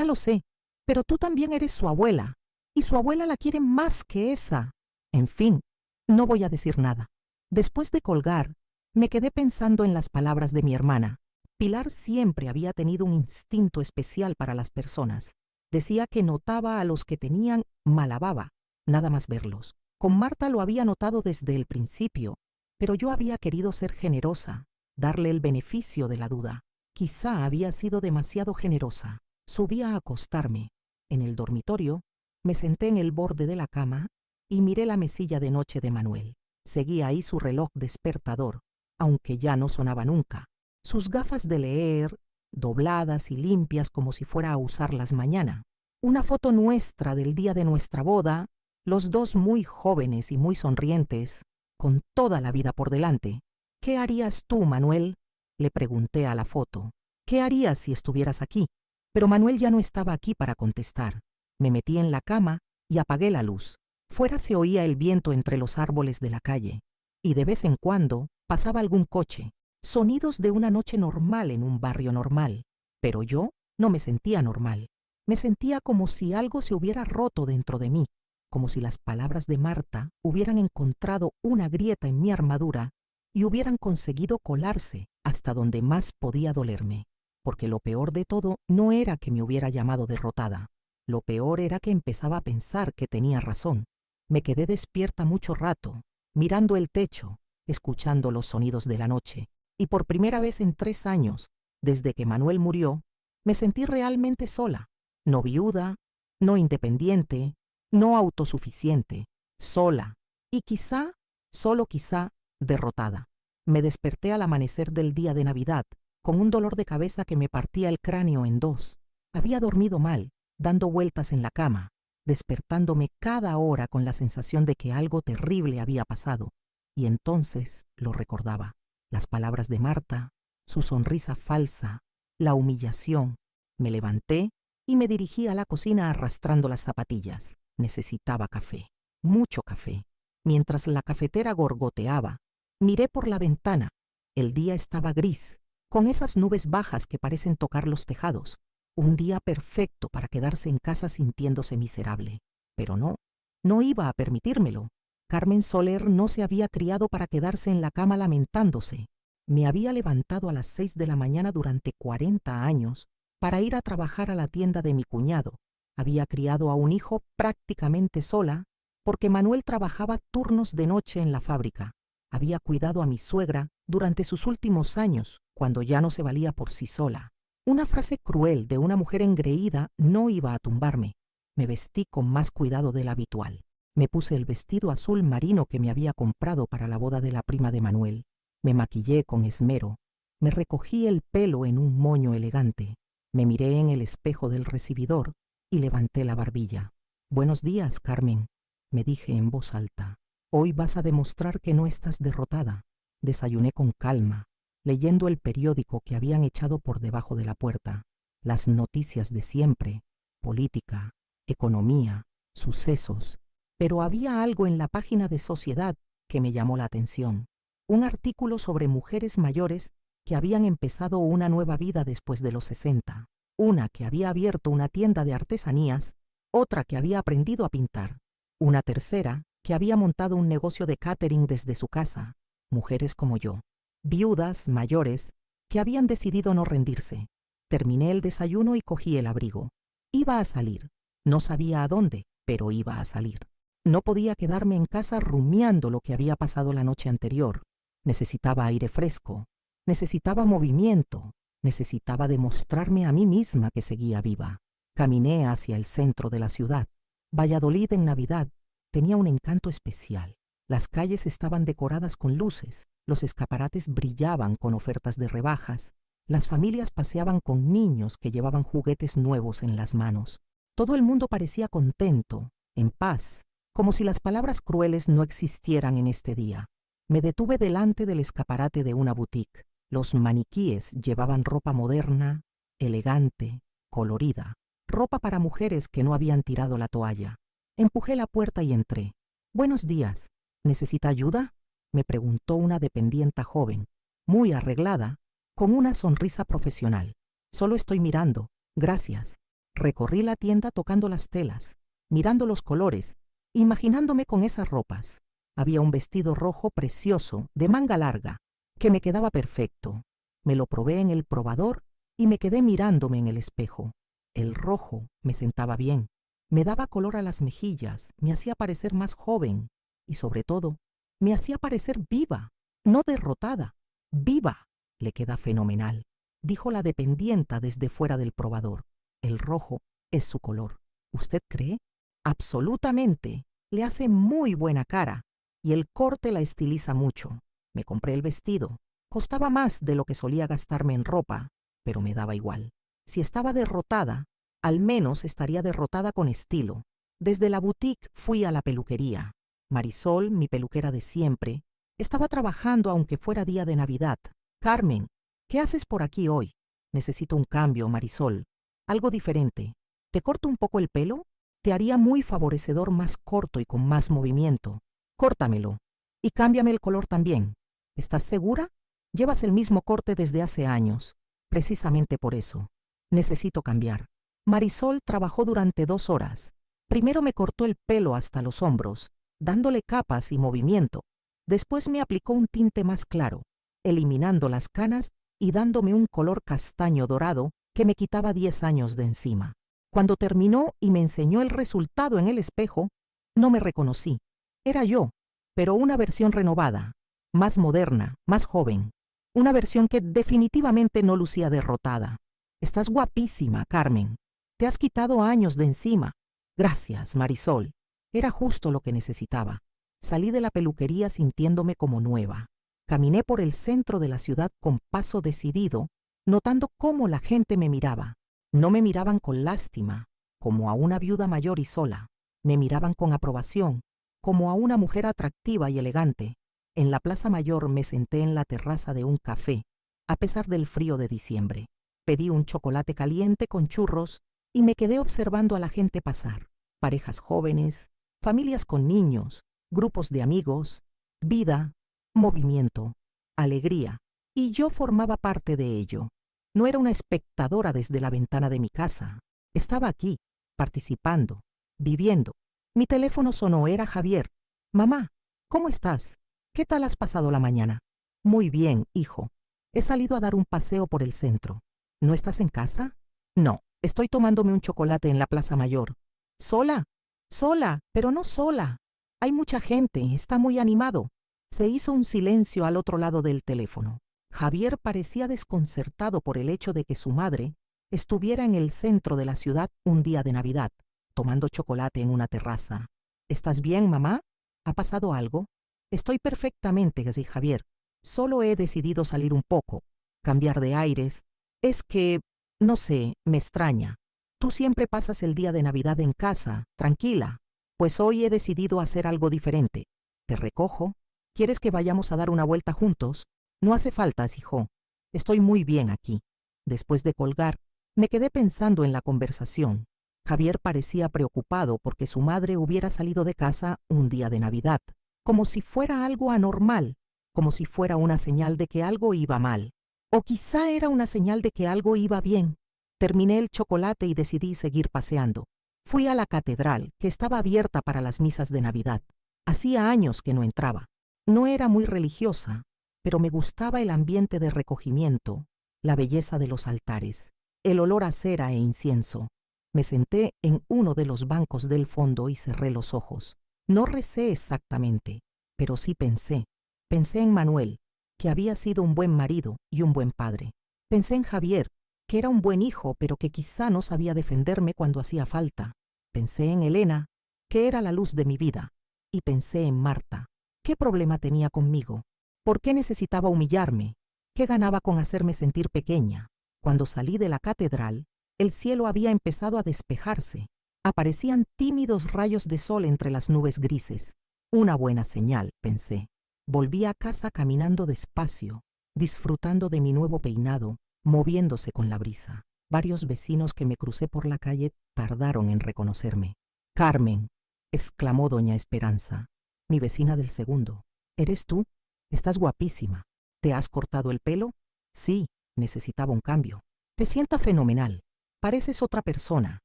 lo sé, pero tú también eres su abuela, y su abuela la quiere más que esa. En fin, no voy a decir nada. Después de colgar, me quedé pensando en las palabras de mi hermana. Pilar siempre había tenido un instinto especial para las personas. Decía que notaba a los que tenían mala baba, nada más verlos. Con Marta lo había notado desde el principio, pero yo había querido ser generosa, darle el beneficio de la duda. Quizá había sido demasiado generosa. Subí a acostarme. En el dormitorio, me senté en el borde de la cama y miré la mesilla de noche de Manuel. Seguía ahí su reloj despertador, aunque ya no sonaba nunca. Sus gafas de leer, dobladas y limpias como si fuera a usarlas mañana. Una foto nuestra del día de nuestra boda, los dos muy jóvenes y muy sonrientes, con toda la vida por delante. ¿Qué harías tú, Manuel?, le pregunté a la foto. ¿Qué harías si estuvieras aquí? Pero Manuel ya no estaba aquí para contestar. Me metí en la cama y apagué la luz. Fuera se oía el viento entre los árboles de la calle, y de vez en cuando pasaba algún coche. Sonidos de una noche normal en un barrio normal. Pero yo no me sentía normal. Me sentía como si algo se hubiera roto dentro de mí, como si las palabras de Marta hubieran encontrado una grieta en mi armadura y hubieran conseguido colarse hasta donde más podía dolerme. Porque lo peor de todo no era que me hubiera llamado derrotada. Lo peor era que empezaba a pensar que tenía razón. Me quedé despierta mucho rato, mirando el techo, escuchando los sonidos de la noche. Y por primera vez en 3 años, desde que Manuel murió, me sentí realmente sola. No viuda, no independiente, no autosuficiente, sola y quizá, solo quizá, derrotada. Me desperté al amanecer del día de Navidad, con un dolor de cabeza que me partía el cráneo en 2. Había dormido mal, dando vueltas en la cama, despertándome cada hora con la sensación de que algo terrible había pasado. Y entonces lo recordaba. Las palabras de Marta, su sonrisa falsa, la humillación. Me levanté y me dirigí a la cocina arrastrando las zapatillas. Necesitaba café, mucho café. Mientras la cafetera gorgoteaba, miré por la ventana. El día estaba gris, con esas nubes bajas que parecen tocar los tejados. Un día perfecto para quedarse en casa sintiéndose miserable. Pero no iba a permitírmelo. Carmen Soler no se había criado para quedarse en la cama lamentándose. Me había levantado a las 6 de la mañana durante 40 años para ir a trabajar a la tienda de mi cuñado. Había criado a un hijo prácticamente sola porque Manuel trabajaba turnos de noche en la fábrica. Había cuidado a mi suegra durante sus últimos años, cuando ya no se valía por sí sola. Una frase cruel de una mujer engreída no iba a tumbarme. Me vestí con más cuidado del habitual. Me puse el vestido azul marino que me había comprado para la boda de la prima de Manuel. Me maquillé con esmero. Me recogí el pelo en un moño elegante. Me miré en el espejo del recibidor y levanté la barbilla. «Buenos días, Carmen», me dije en voz alta. «Hoy vas a demostrar que no estás derrotada». Desayuné con calma, leyendo el periódico que habían echado por debajo de la puerta. Las noticias de siempre: política, economía, sucesos. Pero había algo en la página de Sociedad que me llamó la atención. Un artículo sobre mujeres mayores que habían empezado una nueva vida después de los 60. una que había abierto una tienda de artesanías, otra que había aprendido a pintar, una tercera que había montado un negocio de catering desde su casa, mujeres como yo, viudas, mayores, que habían decidido no rendirse. Terminé el desayuno y cogí el abrigo. Iba a salir. No sabía a dónde, pero iba a salir. No podía quedarme en casa rumiando lo que había pasado la noche anterior. Necesitaba aire fresco, necesitaba movimiento, necesitaba demostrarme a mí misma que seguía viva. Caminé hacia el centro de la ciudad. Valladolid en Navidad tenía un encanto especial. Las calles estaban decoradas con luces, los escaparates brillaban con ofertas de rebajas, las familias paseaban con niños que llevaban juguetes nuevos en las manos. Todo el mundo parecía contento, en paz, como si las palabras crueles no existieran en este día. Me detuve delante del escaparate de una boutique. Los maniquíes llevaban ropa moderna, elegante, colorida, ropa para mujeres que no habían tirado la toalla. Empujé la puerta y entré. «Buenos días. ¿Necesita ayuda?», me preguntó una dependienta joven, muy arreglada, con una sonrisa profesional. «Solo estoy mirando. Gracias». Recorrí la tienda tocando las telas, mirando los colores, imaginándome con esas ropas. Había un vestido rojo precioso, de manga larga, que me quedaba perfecto. Me lo probé en el probador y me quedé mirándome en el espejo. El rojo me sentaba bien, me daba color a las mejillas, me hacía parecer más joven y, sobre todo, me hacía parecer viva, no derrotada. «Viva». «Le queda fenomenal», dijo la dependienta desde fuera del probador. «El rojo es su color». «¿Usted cree?» «Absolutamente. Le hace muy buena cara y el corte la estiliza mucho». Me compré el vestido. Costaba más de lo que solía gastarme en ropa, pero me daba igual. Si estaba derrotada, al menos estaría derrotada con estilo. Desde la boutique fui a la peluquería. Marisol, mi peluquera de siempre, estaba trabajando aunque fuera día de Navidad. «Carmen, ¿qué haces por aquí hoy?» «Necesito un cambio, Marisol. Algo diferente. ¿Te corto un poco el pelo? Te haría muy favorecedor más corto y con más movimiento. Córtamelo. Y cámbiame el color también. ¿Estás segura? Llevas el mismo corte desde hace años. Precisamente por eso. Necesito cambiar». Marisol trabajó durante 2 horas. Primero me cortó el pelo hasta los hombros, dándole capas y movimiento. Después me aplicó un tinte más claro, eliminando las canas y dándome un color castaño dorado que me quitaba 10 años de encima. Cuando terminó y me enseñó el resultado en el espejo, no me reconocí. Era yo, pero una versión renovada, más moderna, más joven. Una versión que definitivamente no lucía derrotada. «Estás guapísima, Carmen. Te has quitado años de encima». «Gracias, Marisol». Era justo lo que necesitaba. Salí de la peluquería sintiéndome como nueva. Caminé por el centro de la ciudad con paso decidido, notando cómo la gente me miraba. No me miraban con lástima, como a una viuda mayor y sola. Me miraban con aprobación, como a una mujer atractiva y elegante. En la Plaza Mayor me senté en la terraza de un café, a pesar del frío de diciembre. Pedí un chocolate caliente con churros y me quedé observando a la gente pasar. Parejas jóvenes, familias con niños, grupos de amigos, vida, movimiento, alegría. Y yo formaba parte de ello. No era una espectadora desde la ventana de mi casa. Estaba aquí, participando, viviendo. Mi teléfono sonó, era Javier. «Mamá, ¿cómo estás? ¿Qué tal has pasado la mañana?» «Muy bien, hijo. He salido a dar un paseo por el centro». «¿No estás en casa?» «No, estoy tomándome un chocolate en la Plaza Mayor». «¿Sola?» «Sola, pero no sola. Hay mucha gente, está muy animado». Se hizo un silencio al otro lado del teléfono. Javier parecía desconcertado por el hecho de que su madre estuviera en el centro de la ciudad un día de Navidad, tomando chocolate en una terraza. «¿Estás bien, mamá? ¿Ha pasado algo?» «Estoy perfectamente», sí, Javier. «Solo he decidido salir un poco, cambiar de aires. Es que, no sé, me extraña. Tú siempre pasas el día de Navidad en casa, tranquila. Pues hoy he decidido hacer algo diferente. ¿Te recojo? ¿Quieres que vayamos a dar una vuelta juntos?» «No hace falta, hijo. Estoy muy bien aquí». Después de colgar, me quedé pensando en la conversación. Javier parecía preocupado porque su madre hubiera salido de casa un día de Navidad, como si fuera algo anormal, como si fuera una señal de que algo iba mal. O quizá era una señal de que algo iba bien. Terminé el chocolate y decidí seguir paseando. Fui a la catedral, que estaba abierta para las misas de Navidad. Hacía años que no entraba. No era muy religiosa, pero me gustaba el ambiente de recogimiento, la belleza de los altares, el olor a cera e incienso. Me senté en uno de los bancos del fondo y cerré los ojos. No recé exactamente, pero sí pensé. Pensé en Manuel, que había sido un buen marido y un buen padre. Pensé en Javier, que era un buen hijo, pero que quizá no sabía defenderme cuando hacía falta. Pensé en Elena, que era la luz de mi vida. Y pensé en Marta. ¿Qué problema tenía conmigo? ¿Por qué necesitaba humillarme? ¿Qué ganaba con hacerme sentir pequeña? Cuando salí de la catedral, el cielo había empezado a despejarse. Aparecían tímidos rayos de sol entre las nubes grises. Una buena señal, pensé. Volví a casa caminando despacio, disfrutando de mi nuevo peinado, moviéndose con la brisa. Varios vecinos que me crucé por la calle tardaron en reconocerme. «Carmen», exclamó doña Esperanza, mi vecina del segundo. «¿Eres tú? Estás guapísima. ¿Te has cortado el pelo?» «Sí, necesitaba un cambio». «Te sienta fenomenal. Pareces otra persona».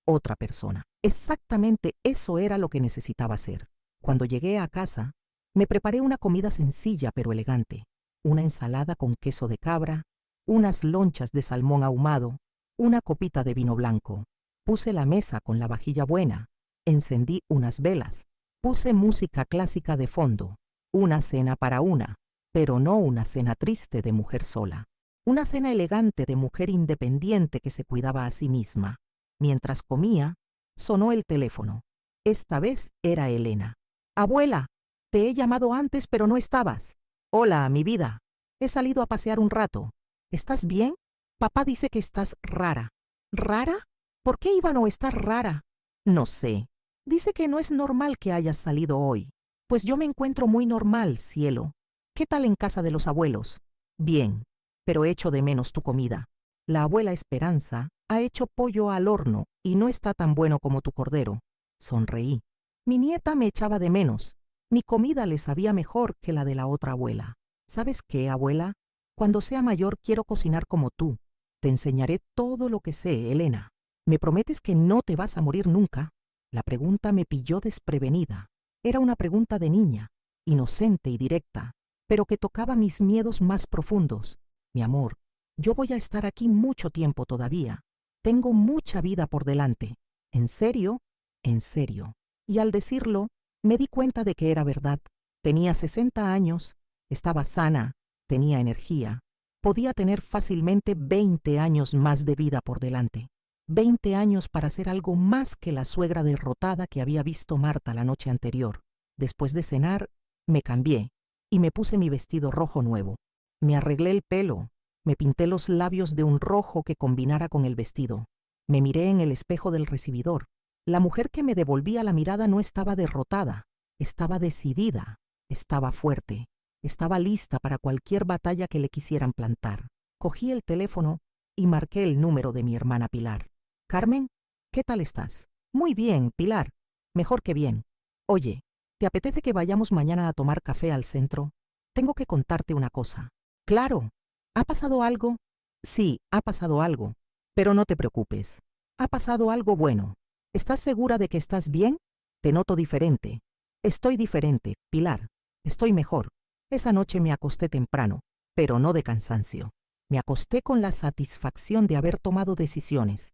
Otra persona. Exactamente eso era lo que necesitaba hacer. Cuando llegué a casa, me preparé una comida sencilla pero elegante. Una ensalada con queso de cabra, unas lonchas de salmón ahumado, una copita de vino blanco. Puse la mesa con la vajilla buena, encendí unas velas, puse música clásica de fondo. Una cena para una, pero no una cena triste de mujer sola. Una cena elegante de mujer independiente que se cuidaba a sí misma. Mientras comía, sonó el teléfono. Esta vez era Elena. «Abuela, te he llamado antes pero no estabas». «Hola, mi vida. He salido a pasear un rato. ¿Estás bien? Papá dice que estás rara». «¿Rara? ¿Por qué iba a no estar rara?» «No sé. Dice que no es normal que hayas salido hoy». «Pues yo me encuentro muy normal, cielo. ¿Qué tal en casa de los abuelos?» «Bien, pero echo de menos tu comida. La abuela Esperanza ha hecho pollo al horno y no está tan bueno como tu cordero». Sonreí. Mi nieta me echaba de menos. Mi comida le sabía mejor que la de la otra abuela. «¿Sabes qué, abuela? Cuando sea mayor quiero cocinar como tú. Te enseñaré todo lo que sé, Elena. ¿Me prometes que no te vas a morir nunca?» La pregunta me pilló desprevenida. Era una pregunta de niña, inocente y directa, pero que tocaba mis miedos más profundos. «Mi amor, yo voy a estar aquí mucho tiempo todavía. Tengo mucha vida por delante». «¿En serio?» «En serio». Y al decirlo, me di cuenta de que era verdad. Tenía 60 años, estaba sana, tenía energía. Podía tener fácilmente 20 años más de vida por delante. 20 años para ser algo más que la suegra derrotada que había visto Marta la noche anterior. Después de cenar, me cambié y me puse mi vestido rojo nuevo. Me arreglé el pelo, me pinté los labios de un rojo que combinara con el vestido. Me miré en el espejo del recibidor. La mujer que me devolvía la mirada no estaba derrotada, estaba decidida, estaba fuerte, estaba lista para cualquier batalla que le quisieran plantar. Cogí el teléfono y marqué el número de mi hermana Pilar. «Carmen, ¿qué tal estás?» «Muy bien, Pilar. Mejor que bien. Oye, ¿te apetece que vayamos mañana a tomar café al centro? Tengo que contarte una cosa». «Claro. ¿Ha pasado algo?» «Sí, ha pasado algo. Pero no te preocupes. Ha pasado algo bueno. ¿Estás segura de que estás bien? Te noto diferente». «Estoy diferente, Pilar. Estoy mejor. Esa noche me acosté temprano, pero no de cansancio. Me acosté con la satisfacción de haber tomado decisiones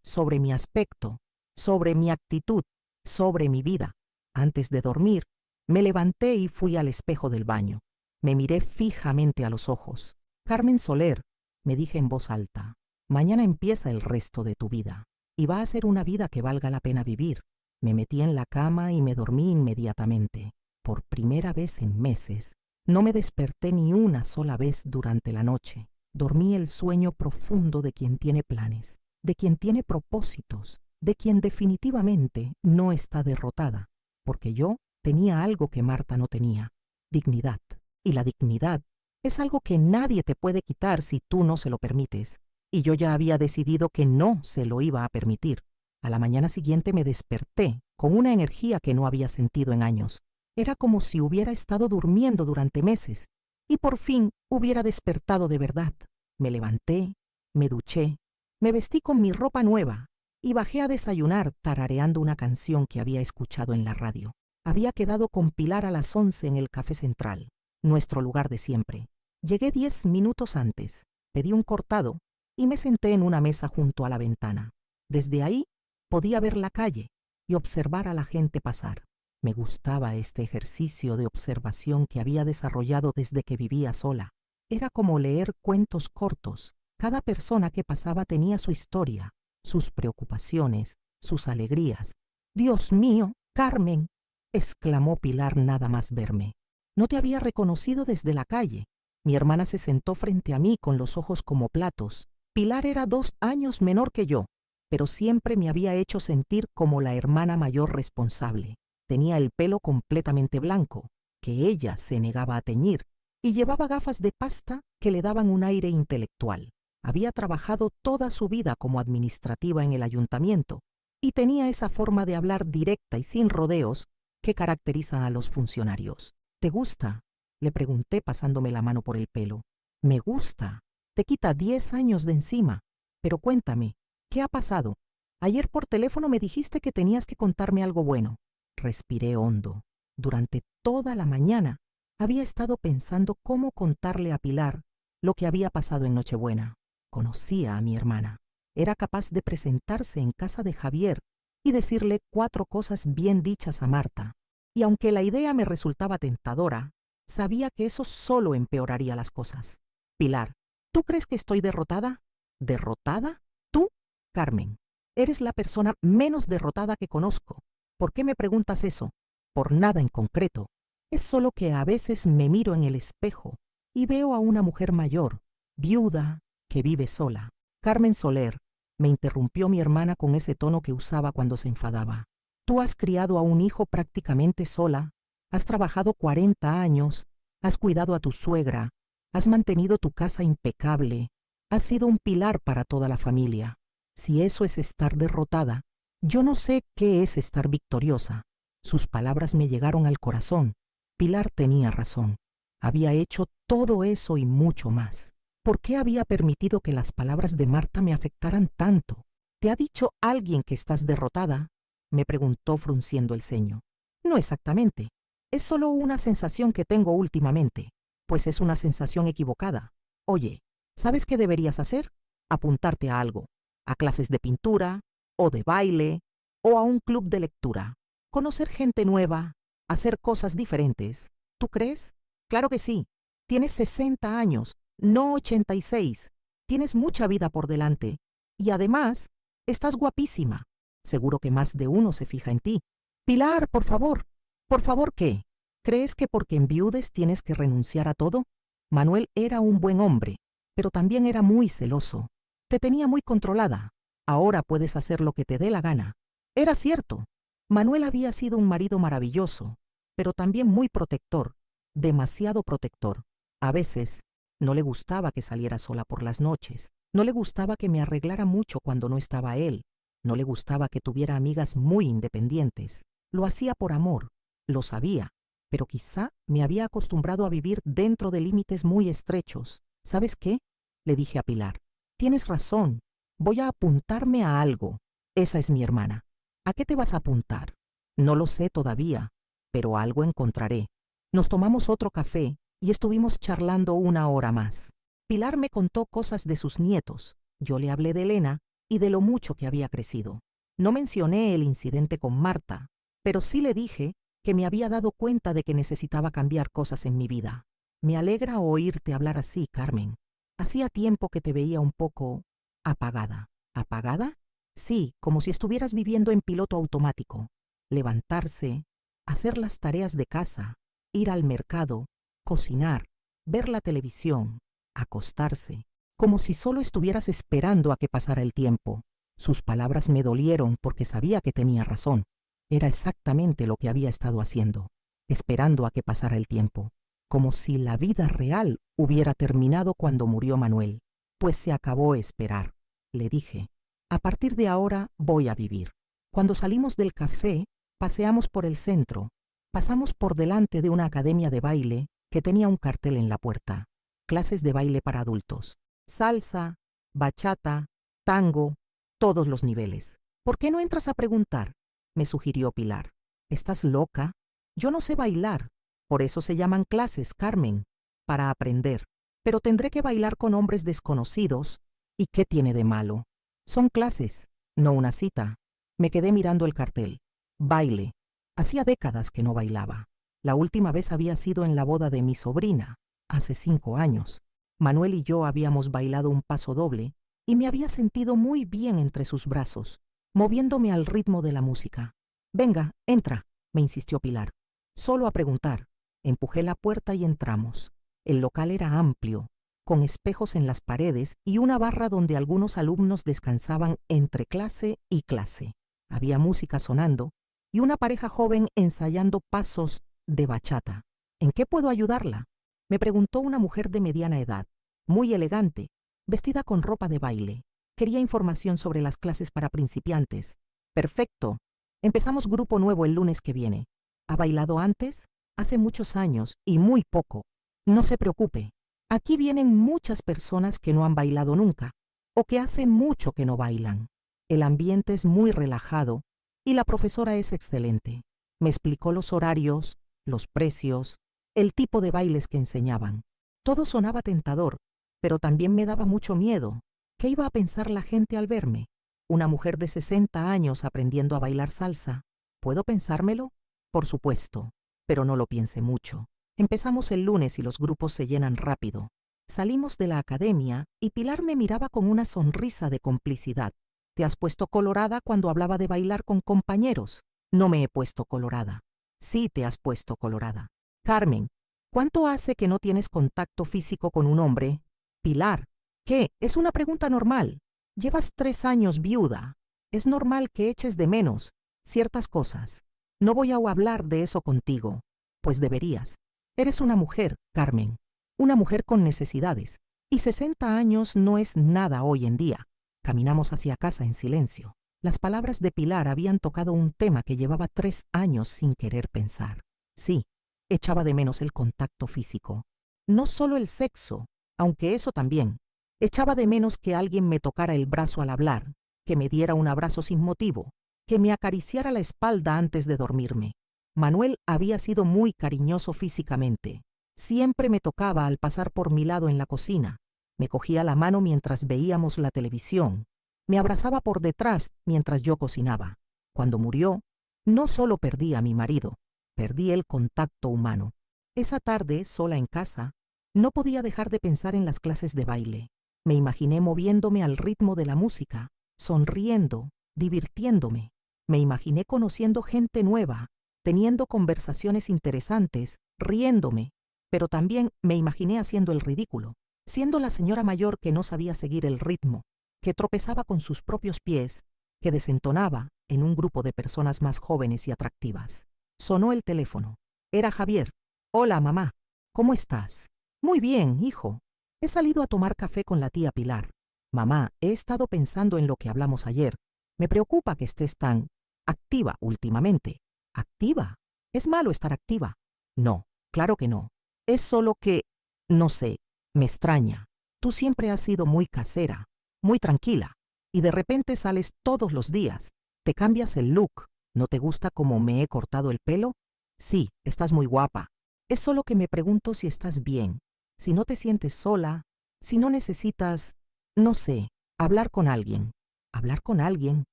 sobre mi aspecto, sobre mi actitud, sobre mi vida. Antes de dormir, me levanté y fui al espejo del baño. Me miré fijamente a los ojos. «Carmen Soler», me dije en voz alta, «mañana empieza el resto de tu vida. Y va a ser una vida que valga la pena vivir». Me metí en la cama y me dormí inmediatamente. Por primera vez en meses, no me desperté ni una sola vez durante la noche. Dormí el sueño profundo de quien tiene planes, de quien tiene propósitos, de quien definitivamente no está derrotada, porque yo tenía algo que Marta no tenía: dignidad. Y la dignidad es algo que nadie te puede quitar si tú no se lo permites. Y yo ya había decidido que no se lo iba a permitir. A la mañana siguiente me desperté con una energía que no había sentido en años. Era como si hubiera estado durmiendo durante meses y por fin hubiera despertado de verdad. Me levanté, me duché, Me vestí con mi ropa nueva y bajé a desayunar tarareando una canción que había escuchado en la radio. Había quedado con Pilar a las 11 en el Café Central, nuestro lugar de siempre. Llegué 10 minutos antes, pedí un cortado y me senté en una mesa junto a la ventana. Desde ahí podía ver la calle y observar a la gente pasar. Me gustaba este ejercicio de observación que había desarrollado desde que vivía sola. Era como leer cuentos cortos. Cada persona que pasaba tenía su historia, sus preocupaciones, sus alegrías. «Dios mío, Carmen», exclamó Pilar nada más verme. «No te había reconocido desde la calle». Mi hermana se sentó frente a mí con los ojos como platos. Pilar era 2 años menor que yo, pero siempre me había hecho sentir como la hermana mayor responsable. Tenía el pelo completamente blanco, que ella se negaba a teñir, y llevaba gafas de pasta que le daban un aire intelectual. Había trabajado toda su vida como administrativa en el ayuntamiento y tenía esa forma de hablar directa y sin rodeos que caracteriza a los funcionarios. «¿Te gusta?», le pregunté pasándome la mano por el pelo. «Me gusta. Te quita 10 años de encima. Pero cuéntame, ¿qué ha pasado? Ayer por teléfono me dijiste que tenías que contarme algo bueno». Respiré hondo. Durante toda la mañana había estado pensando cómo contarle a Pilar lo que había pasado en Nochebuena. Conocía a mi hermana. Era capaz de presentarse en casa de Javier y decirle 4 cosas bien dichas a Marta. Y aunque la idea me resultaba tentadora, sabía que eso solo empeoraría las cosas. «Pilar, ¿tú crees que estoy derrotada?» «¿Derrotada? ¿Tú?» «Carmen, eres la persona menos derrotada que conozco. ¿Por qué me preguntas eso?» «Por nada en concreto. Es solo que a veces me miro en el espejo y veo a una mujer mayor, viuda, que vive sola». «Carmen Soler», me interrumpió mi hermana con ese tono que usaba cuando se enfadaba. «Tú has criado a un hijo prácticamente sola, has trabajado 40 años, has cuidado a tu suegra, has mantenido tu casa impecable, has sido un pilar para toda la familia. Si eso es estar derrotada, yo no sé qué es estar victoriosa». Sus palabras me llegaron al corazón. Pilar tenía razón. Había hecho todo eso y mucho más. ¿Por qué había permitido que las palabras de Marta me afectaran tanto? «¿Te ha dicho alguien que estás derrotada?», me preguntó frunciendo el ceño. «No exactamente. Es solo una sensación que tengo últimamente». «Pues es una sensación equivocada. Oye, ¿sabes qué deberías hacer? Apuntarte a algo, a clases de pintura, o de baile, o a un club de lectura. Conocer gente nueva, hacer cosas diferentes. ¿Tú crees?» «Claro que sí. Tienes 60 años, no 86. Tienes mucha vida por delante. Y además, estás guapísima. Seguro que más de uno se fija en ti». «Pilar, por favor». «¿Por favor qué? ¿Crees que porque enviudes tienes que renunciar a todo?» Manuel era un buen hombre, pero también era muy celoso. Te tenía muy controlada. Ahora puedes hacer lo que te dé la gana. Era cierto. Manuel había sido un marido maravilloso, pero también muy protector, demasiado protector. A veces no le gustaba que saliera sola por las noches, no le gustaba que me arreglara mucho cuando no estaba él, no le gustaba que tuviera amigas muy independientes. Lo hacía por amor, lo sabía, pero quizá me había acostumbrado a vivir dentro de límites muy estrechos. «¿Sabes qué?», le dije a Pilar. «Tienes razón, voy a apuntarme a algo. Esa es mi hermana. ¿A qué te vas a apuntar?» «No lo sé todavía, pero algo encontraré». Nos tomamos otro café y estuvimos charlando 1 hora más. Pilar me contó cosas de sus nietos. Yo le hablé de Elena y de lo mucho que había crecido. No mencioné el incidente con Marta, pero sí le dije que me había dado cuenta de que necesitaba cambiar cosas en mi vida. «Me alegra oírte hablar así, Carmen. Hacía tiempo que te veía un poco apagada». «¿Apagada?» «Sí, como si estuvieras viviendo en piloto automático. Levantarse, hacer las tareas de casa, ir al mercado, cocinar, ver la televisión, acostarse, como si solo estuvieras esperando a que pasara el tiempo». Sus palabras me dolieron porque sabía que tenía razón. Era exactamente lo que había estado haciendo, esperando a que pasara el tiempo, como si la vida real hubiera terminado cuando murió Manuel. «Pues se acabó esperar», le dije. «A partir de ahora voy a vivir». Cuando salimos del café, paseamos por el centro. Pasamos por delante de una academia de baile que tenía un cartel en la puerta. Clases de baile para adultos. Salsa, bachata, tango, todos los niveles. ¿Por qué no entras a preguntar? Me sugirió Pilar. ¿Estás loca? Yo no sé bailar. Por eso se llaman clases, Carmen, para aprender. Pero tendré que bailar con hombres desconocidos. ¿Y qué tiene de malo? Son clases, no una cita. Me quedé mirando el cartel. Baile. Hacía décadas que no bailaba. La última vez había sido en la boda de mi sobrina, hace 5 años. Manuel y yo habíamos bailado un paso doble y me había sentido muy bien entre sus brazos, moviéndome al ritmo de la música. Venga, entra, me insistió Pilar. Solo a preguntar. Empujé la puerta y entramos. El local era amplio, con espejos en las paredes y una barra donde algunos alumnos descansaban entre clase y clase. Había música sonando y una pareja joven ensayando pasos de bachata. ¿En qué puedo ayudarla? Me preguntó una mujer de mediana edad, muy elegante, vestida con ropa de baile. Quería información sobre las clases para principiantes. Perfecto. Empezamos grupo nuevo el lunes que viene. ¿Ha bailado antes? Hace muchos años y muy poco. No se preocupe. Aquí vienen muchas personas que no han bailado nunca o que hace mucho que no bailan. El ambiente es muy relajado y la profesora es excelente. Me explicó los horarios, los precios, el tipo de bailes que enseñaban. Todo sonaba tentador, pero también me daba mucho miedo. ¿Qué iba a pensar la gente al verme? Una mujer de 60 años aprendiendo a bailar salsa. ¿Puedo pensármelo? Por supuesto, pero no lo piense mucho. Empezamos el lunes y los grupos se llenan rápido. Salimos de la academia y Pilar me miraba con una sonrisa de complicidad. ¿Te has puesto colorada cuando hablaba de bailar con compañeros? No me he puesto colorada. Sí te has puesto colorada. Carmen, ¿cuánto hace que no tienes contacto físico con un hombre? Pilar, ¿qué? Es una pregunta normal. Llevas 3 años viuda. Es normal que eches de menos ciertas cosas. No voy a hablar de eso contigo, pues deberías. Eres una mujer, Carmen, una mujer con necesidades, y 60 años no es nada hoy en día. Caminamos hacia casa en silencio. Las palabras de Pilar habían tocado un tema que llevaba 3 años sin querer pensar. Sí, echaba de menos el contacto físico. No solo el sexo, aunque eso también. Echaba de menos que alguien me tocara el brazo al hablar, que me diera un abrazo sin motivo, que me acariciara la espalda antes de dormirme. Manuel había sido muy cariñoso físicamente. Siempre me tocaba al pasar por mi lado en la cocina. Me cogía la mano mientras veíamos la televisión. Me abrazaba por detrás mientras yo cocinaba. Cuando murió, no solo perdí a mi marido, perdí el contacto humano. Esa tarde, sola en casa, no podía dejar de pensar en las clases de baile. Me imaginé moviéndome al ritmo de la música, sonriendo, divirtiéndome. Me imaginé conociendo gente nueva, teniendo conversaciones interesantes, riéndome, pero también me imaginé haciendo el ridículo, siendo la señora mayor que no sabía seguir el ritmo, que tropezaba con sus propios pies, que desentonaba en un grupo de personas más jóvenes y atractivas. Sonó el teléfono. Era Javier. Hola, mamá. ¿Cómo estás? Muy bien, hijo. He salido a tomar café con la tía Pilar. Mamá, he estado pensando en lo que hablamos ayer. Me preocupa que estés tan activa últimamente. ¿Activa? ¿Es malo estar activa? No, claro que no. Es solo que, no sé, me extraña. Tú siempre has sido muy casera, muy tranquila, y de repente sales todos los días. Te cambias el look. ¿No te gusta cómo me he cortado el pelo? Sí, estás muy guapa. Es solo que me pregunto si estás bien, si no te sientes sola, si no necesitas, no sé, hablar con alguien. ¿Hablar con alguien?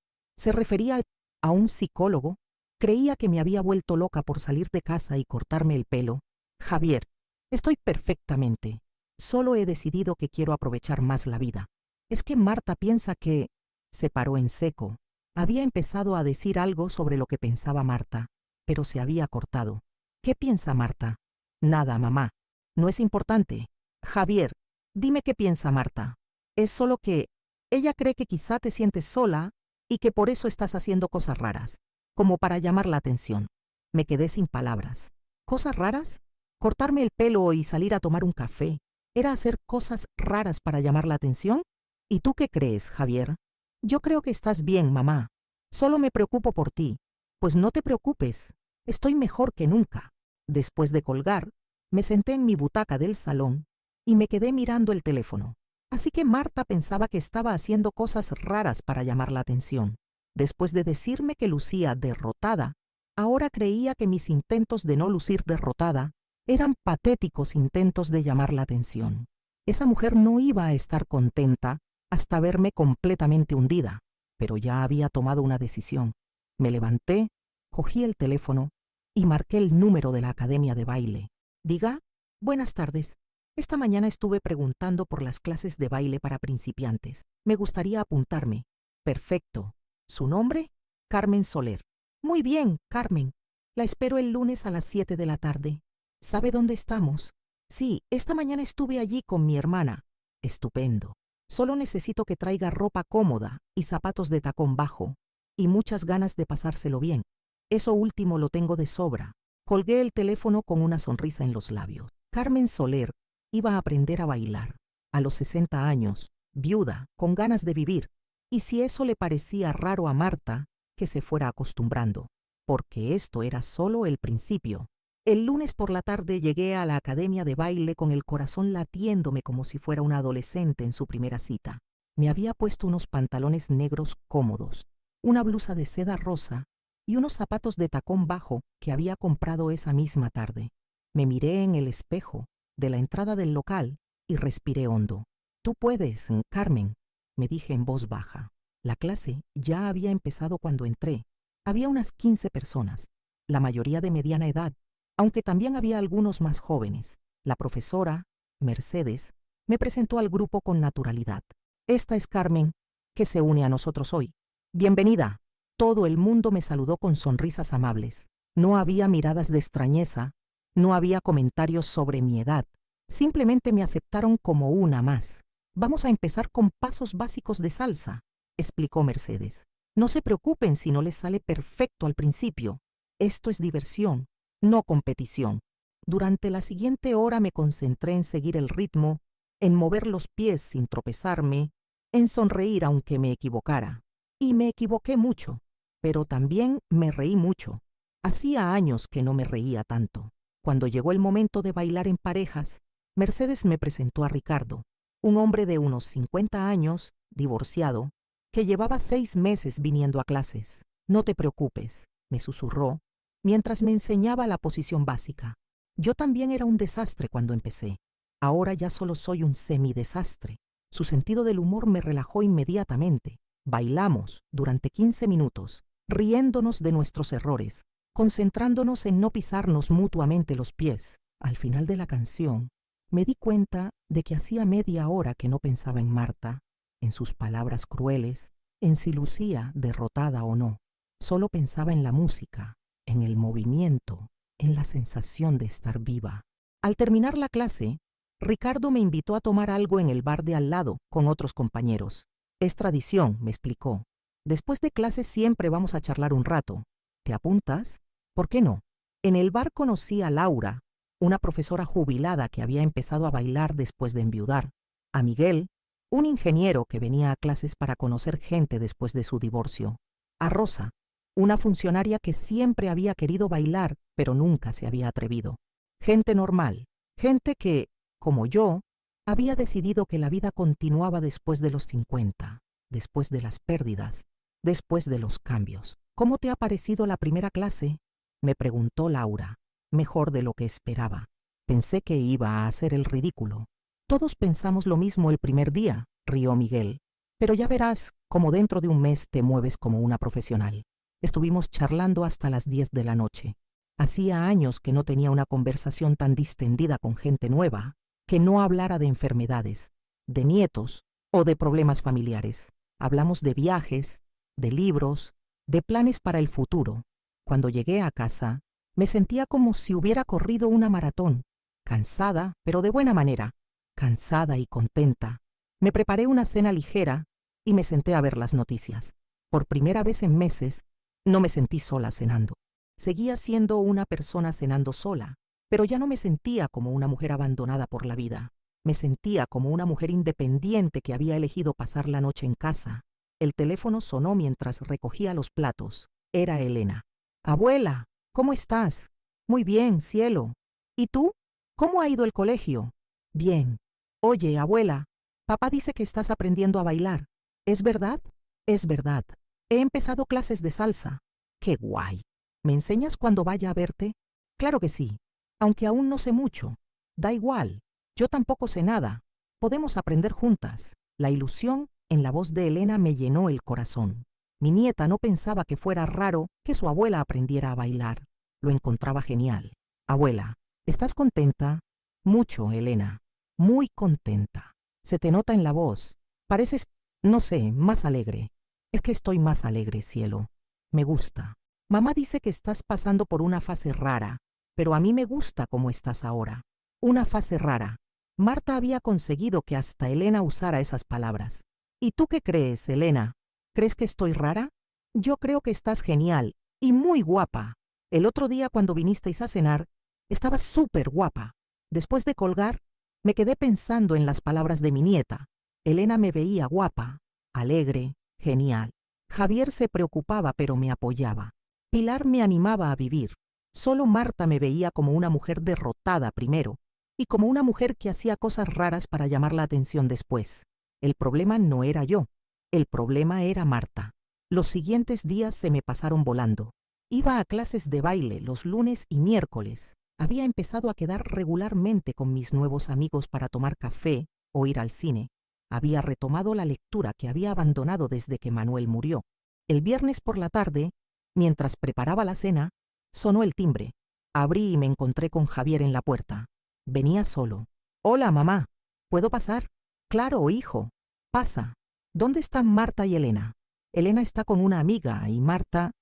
¿Se refería a un psicólogo? Creía que me había vuelto loca por salir de casa y cortarme el pelo. Javier, estoy perfectamente. Solo he decidido que quiero aprovechar más la vida. Es que Marta piensa que... Se paró en seco. Había empezado a decir algo sobre lo que pensaba Marta, pero se había cortado. ¿Qué piensa Marta? Nada, mamá. No es importante. Javier, dime qué piensa Marta. Es solo que ella cree que quizá te sientes sola y que por eso estás haciendo cosas raras, como para llamar la atención. Me quedé sin palabras. ¿Cosas raras? ¿Cortarme el pelo y salir a tomar un café era hacer cosas raras para llamar la atención? ¿Y tú qué crees, Javier? Yo creo que estás bien, mamá. Solo me preocupo por ti. Pues no te preocupes. Estoy mejor que nunca. Después de colgar, me senté en mi butaca del salón y me quedé mirando el teléfono. Así que Marta pensaba que estaba haciendo cosas raras para llamar la atención. Después de decirme que lucía derrotada, ahora creía que mis intentos de no lucir derrotada eran patéticos intentos de llamar la atención. Esa mujer no iba a estar contenta hasta verme completamente hundida, pero ya había tomado una decisión. Me levanté, cogí el teléfono y marqué el número de la academia de baile. Diga, buenas tardes. Esta mañana estuve preguntando por las clases de baile para principiantes. Me gustaría apuntarme. Perfecto. ¿Su nombre? Carmen Soler. Muy bien, Carmen. La espero el lunes a las 7 de la tarde. ¿Sabe dónde estamos? Sí, esta mañana estuve allí con mi hermana. Estupendo. Solo necesito que traiga ropa cómoda y zapatos de tacón bajo, y muchas ganas de pasárselo bien. Eso último lo tengo de sobra. Colgué el teléfono con una sonrisa en los labios. Carmen Soler iba a aprender a bailar. A los 60 años, viuda, con ganas de vivir. Y si eso le parecía raro a Marta, que se fuera acostumbrando, porque esto era solo el principio. El lunes por la tarde llegué a la academia de baile con el corazón latiéndome como si fuera una adolescente en su primera cita. Me había puesto unos pantalones negros cómodos, una blusa de seda rosa y unos zapatos de tacón bajo que había comprado esa misma tarde. Me miré en el espejo de la entrada del local y respiré hondo. Tú puedes, Carmen, me dije en voz baja. La clase ya había empezado cuando entré. Había unas 15 personas, la mayoría de mediana edad, aunque también había algunos más jóvenes. La profesora, Mercedes, me presentó al grupo con naturalidad. Esta es Carmen, que se une a nosotros hoy. Bienvenida. Todo el mundo me saludó con sonrisas amables. No había miradas de extrañeza, no había comentarios sobre mi edad. Simplemente me aceptaron como una más. Vamos a empezar con pasos básicos de salsa, explicó Mercedes. No se preocupen si no les sale perfecto al principio. Esto es diversión, no competición. Durante la siguiente hora me concentré en seguir el ritmo, en mover los pies sin tropezarme, en sonreír aunque me equivocara. Y me equivoqué mucho, pero también me reí mucho. Hacía años que no me reía tanto. Cuando llegó el momento de bailar en parejas, Mercedes me presentó a Ricardo, un hombre de unos 50 años, divorciado, que llevaba 6 meses viniendo a clases. No te preocupes, me susurró, mientras me enseñaba la posición básica. Yo también era un desastre cuando empecé. Ahora ya solo soy un semidesastre. Su sentido del humor me relajó inmediatamente. Bailamos durante 15 minutos, riéndonos de nuestros errores, concentrándonos en no pisarnos mutuamente los pies. Al final de la canción, me di cuenta de que hacía media hora que no pensaba en Marta, en sus palabras crueles, en si lucía derrotada o no. Solo pensaba en la música, en el movimiento, en la sensación de estar viva. Al terminar la clase, Ricardo me invitó a tomar algo en el bar de al lado con otros compañeros. Es tradición, me explicó. Después de clase siempre vamos a charlar un rato. ¿Te apuntas? ¿Por qué no? En el bar conocí a Laura, una profesora jubilada que había empezado a bailar después de enviudar, a Miguel, un ingeniero que venía a clases para conocer gente después de su divorcio, a Rosa, una funcionaria que siempre había querido bailar pero nunca se había atrevido. Gente normal, gente que, como yo, había decidido que la vida continuaba después de los 50, después de las pérdidas, después de los cambios. ¿Cómo te ha parecido la primera clase?, me preguntó Laura. Mejor de lo que esperaba. Pensé que iba a hacer el ridículo. Todos pensamos lo mismo el primer día, rió Miguel. Pero ya verás cómo dentro de un mes te mueves como una profesional. Estuvimos charlando hasta las 10 de la noche. Hacía años que no tenía una conversación tan distendida con gente nueva, que no hablara de enfermedades, de nietos o de problemas familiares. Hablamos de viajes, de libros, de planes para el futuro. Cuando llegué a casa, me sentía como si hubiera corrido una maratón, cansada, pero de buena manera, cansada y contenta. Me preparé una cena ligera y me senté a ver las noticias. Por primera vez en meses, no me sentí sola cenando. Seguía siendo una persona cenando sola, pero ya no me sentía como una mujer abandonada por la vida. Me sentía como una mujer independiente que había elegido pasar la noche en casa. El teléfono sonó mientras recogía los platos. Era Elena. «Abuela, ¿cómo estás?» «Muy bien, cielo. ¿Y tú? ¿Cómo ha ido el colegio?» «Bien. Oye, abuela, Papá dice que estás aprendiendo a bailar. ¿Es verdad? Es verdad. He empezado clases de salsa. ¡Qué guay! ¿Me enseñas cuando vaya a verte? Claro que sí, aunque aún no sé mucho. Da igual, yo tampoco sé nada. Podemos aprender juntas. La ilusión en la voz de Elena me llenó el corazón. Mi nieta no pensaba que fuera raro que su abuela aprendiera a bailar. Lo encontraba genial. Abuela, ¿estás contenta? Mucho, Elena. Muy contenta. Se te nota en la voz. Pareces, no sé, más alegre. Es que estoy más alegre, cielo. Me gusta. Mamá dice que estás pasando por una fase rara, pero a mí me gusta cómo estás ahora. Una fase rara. Marta había conseguido que hasta Elena usara esas palabras. ¿Y tú qué crees, Elena? ¿Crees que estoy rara? Yo creo que estás genial y muy guapa. El otro día cuando vinisteis a cenar, estabas súper guapa. Después de colgar, me quedé pensando en las palabras de mi nieta. Elena me veía guapa, alegre, genial. Javier se preocupaba pero me apoyaba. Pilar me animaba a vivir. Solo Marta me veía como una mujer derrotada primero y como una mujer que hacía cosas raras para llamar la atención después. El problema no era yo, el problema era Marta. Los siguientes días se me pasaron volando. Iba a clases de baile los lunes y miércoles. Había empezado a quedar regularmente con mis nuevos amigos para tomar café o ir al cine. Había retomado la lectura que había abandonado desde que Manuel murió. El viernes por la tarde, mientras preparaba la cena, sonó el timbre. Abrí y me encontré con Javier en la puerta. Venía solo. «Hola, mamá. ¿Puedo pasar?» «Claro, hijo. Pasa. ¿Dónde están Marta y Elena?» «Elena está con una amiga y Marta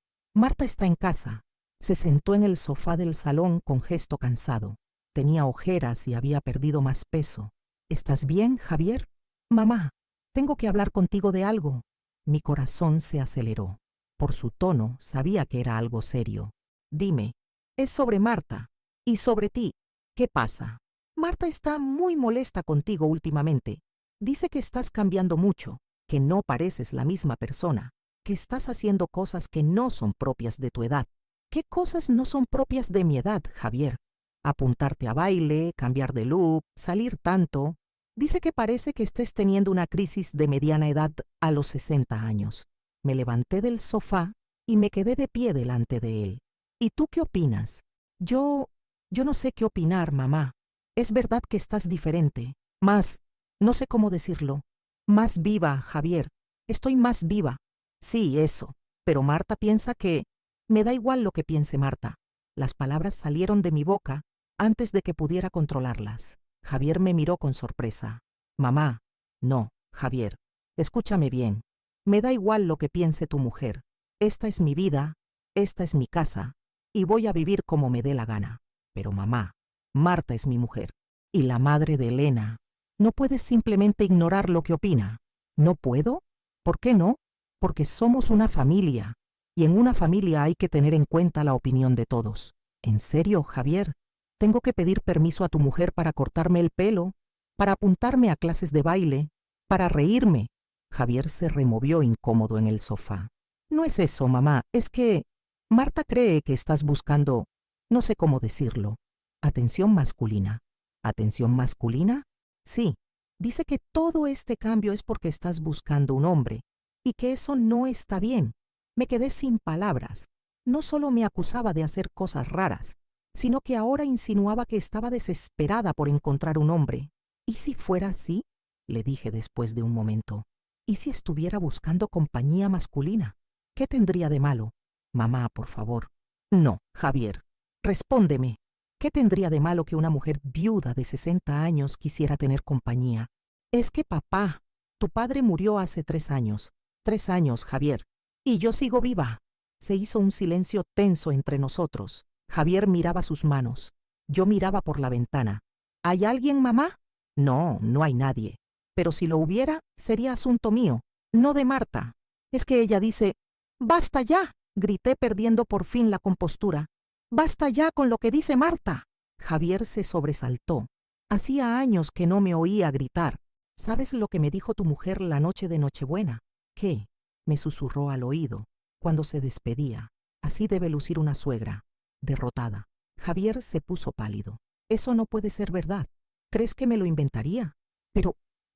está en casa». Se sentó en el sofá del salón con gesto cansado. Tenía ojeras y había perdido más peso. «¿Estás bien, Javier?» «Mamá, tengo que hablar contigo de algo». Mi corazón se aceleró. Por su tono sabía que era algo serio. «Dime, es sobre Marta y sobre ti. ¿Qué pasa?» «Marta está muy molesta contigo últimamente. Dice que estás cambiando mucho, que no pareces la misma persona, que estás haciendo cosas que no son propias de tu edad». «¿Qué cosas no son propias de mi edad, Javier?» «Apuntarte a baile, cambiar de look, salir tanto». «Dice que parece que estés teniendo una crisis de mediana edad a los 60 años». Me levanté del sofá y me quedé de pie delante de él. «¿Y tú qué opinas?» Yo no sé qué opinar, mamá. Es verdad que estás diferente. No sé cómo decirlo. Más viva, Javier. Estoy más viva». «Sí, eso. Pero Marta piensa que...» «Me da igual lo que piense Marta». Las palabras salieron de mi boca antes de que pudiera controlarlas. Javier me miró con sorpresa. «Mamá, no, Javier, escúchame bien. Me da igual lo que piense tu mujer. Esta es mi vida, esta es mi casa, y voy a vivir como me dé la gana. Pero mamá, Marta es mi mujer, y la madre de Elena. No puedes simplemente ignorar lo que opina». «¿No puedo? ¿Por qué no?» «Porque somos una familia. Y en una familia hay que tener en cuenta la opinión de todos». «¿En serio, Javier? ¿Tengo que pedir permiso a tu mujer para cortarme el pelo? ¿Para apuntarme a clases de baile? ¿Para reírme?» Javier se removió incómodo en el sofá. «No es eso, mamá. Es que Marta cree que estás buscando, no sé cómo decirlo, atención masculina». «¿Atención masculina?» «Sí. Dice que todo este cambio es porque estás buscando un hombre y que eso no está bien». Me quedé sin palabras. No solo me acusaba de hacer cosas raras, sino que ahora insinuaba que estaba desesperada por encontrar un hombre. «¿Y si fuera así?», le dije después de un momento. «¿Y si estuviera buscando compañía masculina? ¿Qué tendría de malo?» «Mamá, por favor». «No, Javier. Respóndeme. ¿Qué tendría de malo que una mujer viuda de 60 años quisiera tener compañía?» «Es que papá, tu padre murió hace 3 años. 3 años, Javier. Y yo sigo viva». Se hizo un silencio tenso entre nosotros. Javier miraba sus manos. Yo miraba por la ventana. «¿Hay alguien, mamá?» «No, no hay nadie. Pero si lo hubiera, sería asunto mío, no de Marta. Es que ella dice...» «¡Basta ya!», grité perdiendo por fin la compostura. «¡Basta ya con lo que dice Marta!». Javier se sobresaltó. Hacía años que no me oía gritar. «¿Sabes lo que me dijo tu mujer la noche de Nochebuena?» «¿Qué?», me susurró al oído cuando se despedía. Así debe lucir una suegra, derrotada. Javier se puso pálido. «Eso no puede ser verdad. ¿Crees que me lo inventaría?»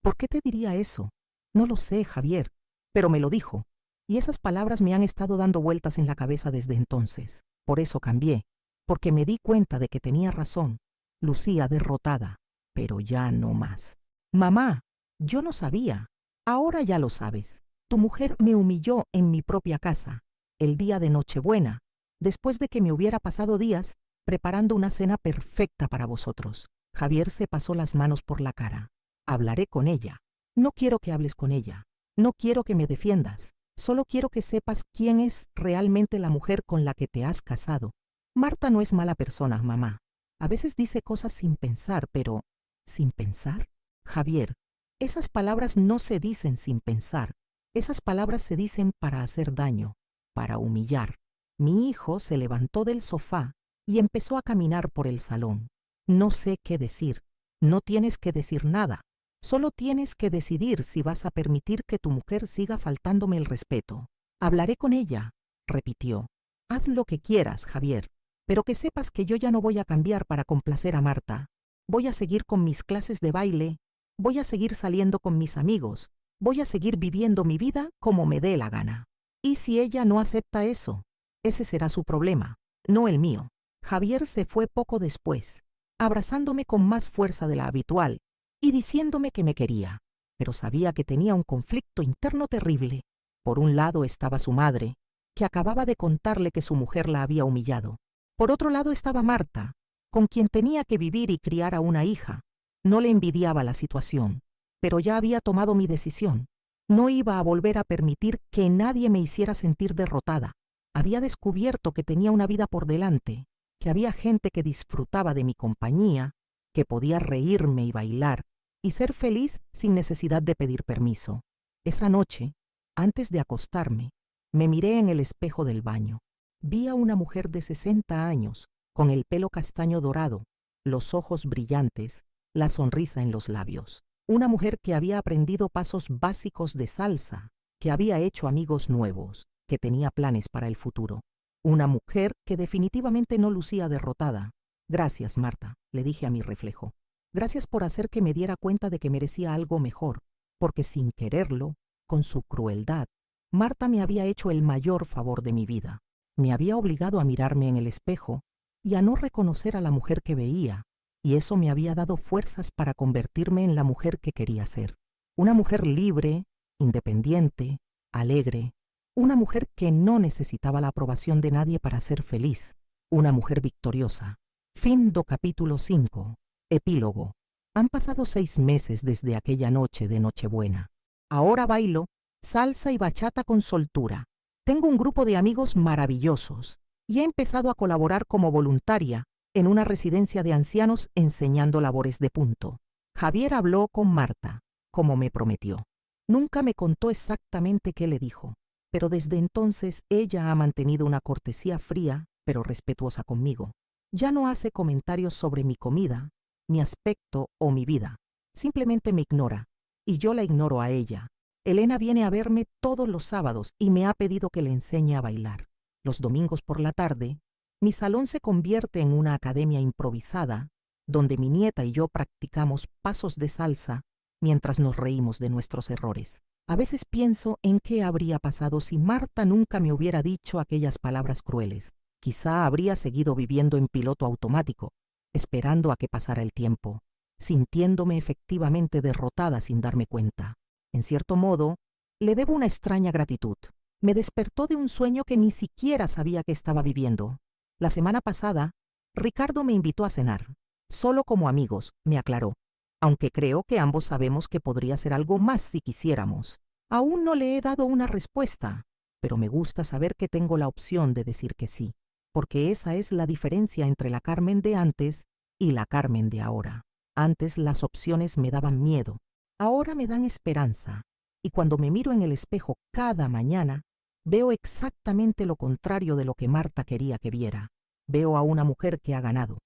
¿Por qué te diría eso? No lo sé, Javier, pero me lo dijo. Y esas palabras me han estado dando vueltas en la cabeza desde entonces. Por eso cambié, porque me di cuenta de que tenía razón. Lucía derrotada, pero ya no más. Mamá, yo no sabía. Ahora ya lo sabes. Tu mujer me humilló en mi propia casa, el día de Nochebuena, después de que me hubiera pasado días preparando una cena perfecta para vosotros. Javier se pasó las manos por la cara. Hablaré con ella. No quiero que hables con ella. No quiero que me defiendas. Solo quiero que sepas quién es realmente la mujer con la que te has casado. Marta no es mala persona, mamá. A veces dice cosas sin pensar, pero ¿sin pensar? Javier, esas palabras no se dicen sin pensar. Esas palabras se dicen para hacer daño, para humillar. Mi hijo se levantó del sofá y empezó a caminar por el salón. No sé qué decir. No tienes que decir nada. Solo tienes que decidir si vas a permitir que tu mujer siga faltándome el respeto. Hablaré con ella, repitió. Haz lo que quieras, Javier, pero que sepas que yo ya no voy a cambiar para complacer a Marta. Voy a seguir con mis clases de baile, voy a seguir saliendo con mis amigos, voy a seguir viviendo mi vida como me dé la gana. ¿Y si ella no acepta eso? Ese será su problema, no el mío. Javier se fue poco después, abrazándome con más fuerza de la habitual y diciéndome que me quería, pero sabía que tenía un conflicto interno terrible. Por un lado estaba su madre, que acababa de contarle que su mujer la había humillado. Por otro lado estaba Marta, con quien tenía que vivir y criar a una hija. No le envidiaba la situación, pero ya había tomado mi decisión. No iba a volver a permitir que nadie me hiciera sentir derrotada. Había descubierto que tenía una vida por delante, que había gente que disfrutaba de mi compañía, que podía reírme y bailar, y ser feliz sin necesidad de pedir permiso. Esa noche, antes de acostarme, me miré en el espejo del baño. Vi a una mujer de 60 años, con el pelo castaño dorado, los ojos brillantes, la sonrisa en los labios. Una mujer que había aprendido pasos básicos de salsa, que había hecho amigos nuevos, que tenía planes para el futuro. Una mujer que definitivamente no lucía derrotada. Gracias, Marta, le dije a mi reflejo. Gracias por hacer que me diera cuenta de que merecía algo mejor, porque sin quererlo, con su crueldad, Marta me había hecho el mayor favor de mi vida. Me había obligado a mirarme en el espejo y a no reconocer a la mujer que veía, y eso me había dado fuerzas para convertirme en la mujer que quería ser. Una mujer libre, independiente, alegre, una mujer que no necesitaba la aprobación de nadie para ser feliz, una mujer victoriosa. Fin do capítulo 5. Epílogo. Han pasado 6 meses desde aquella noche de Nochebuena. Ahora bailo salsa y bachata con soltura. Tengo un grupo de amigos maravillosos y he empezado a colaborar como voluntaria en una residencia de ancianos enseñando labores de punto. Javier habló con Marta, como me prometió. Nunca me contó exactamente qué le dijo, pero desde entonces ella ha mantenido una cortesía fría pero respetuosa conmigo. Ya no hace comentarios sobre mi comida, mi aspecto o mi vida. Simplemente me ignora, y yo la ignoro a ella. Elena viene a verme todos los sábados y me ha pedido que le enseñe a bailar. Los domingos por la tarde, mi salón se convierte en una academia improvisada, donde mi nieta y yo practicamos pasos de salsa mientras nos reímos de nuestros errores. A veces pienso en qué habría pasado si Marta nunca me hubiera dicho aquellas palabras crueles. Quizá habría seguido viviendo en piloto automático, esperando a que pasara el tiempo, sintiéndome efectivamente derrotada sin darme cuenta. En cierto modo, le debo una extraña gratitud. Me despertó de un sueño que ni siquiera sabía que estaba viviendo. La semana pasada, Ricardo me invitó a cenar. Solo como amigos, me aclaró, aunque creo que ambos sabemos que podría ser algo más si quisiéramos. Aún no le he dado una respuesta, pero me gusta saber que tengo la opción de decir que sí, porque esa es la diferencia entre la Carmen de antes y la Carmen de ahora. Antes las opciones me daban miedo, ahora me dan esperanza, y cuando me miro en el espejo cada mañana, veo exactamente lo contrario de lo que Marta quería que viera. Veo a una mujer que ha ganado,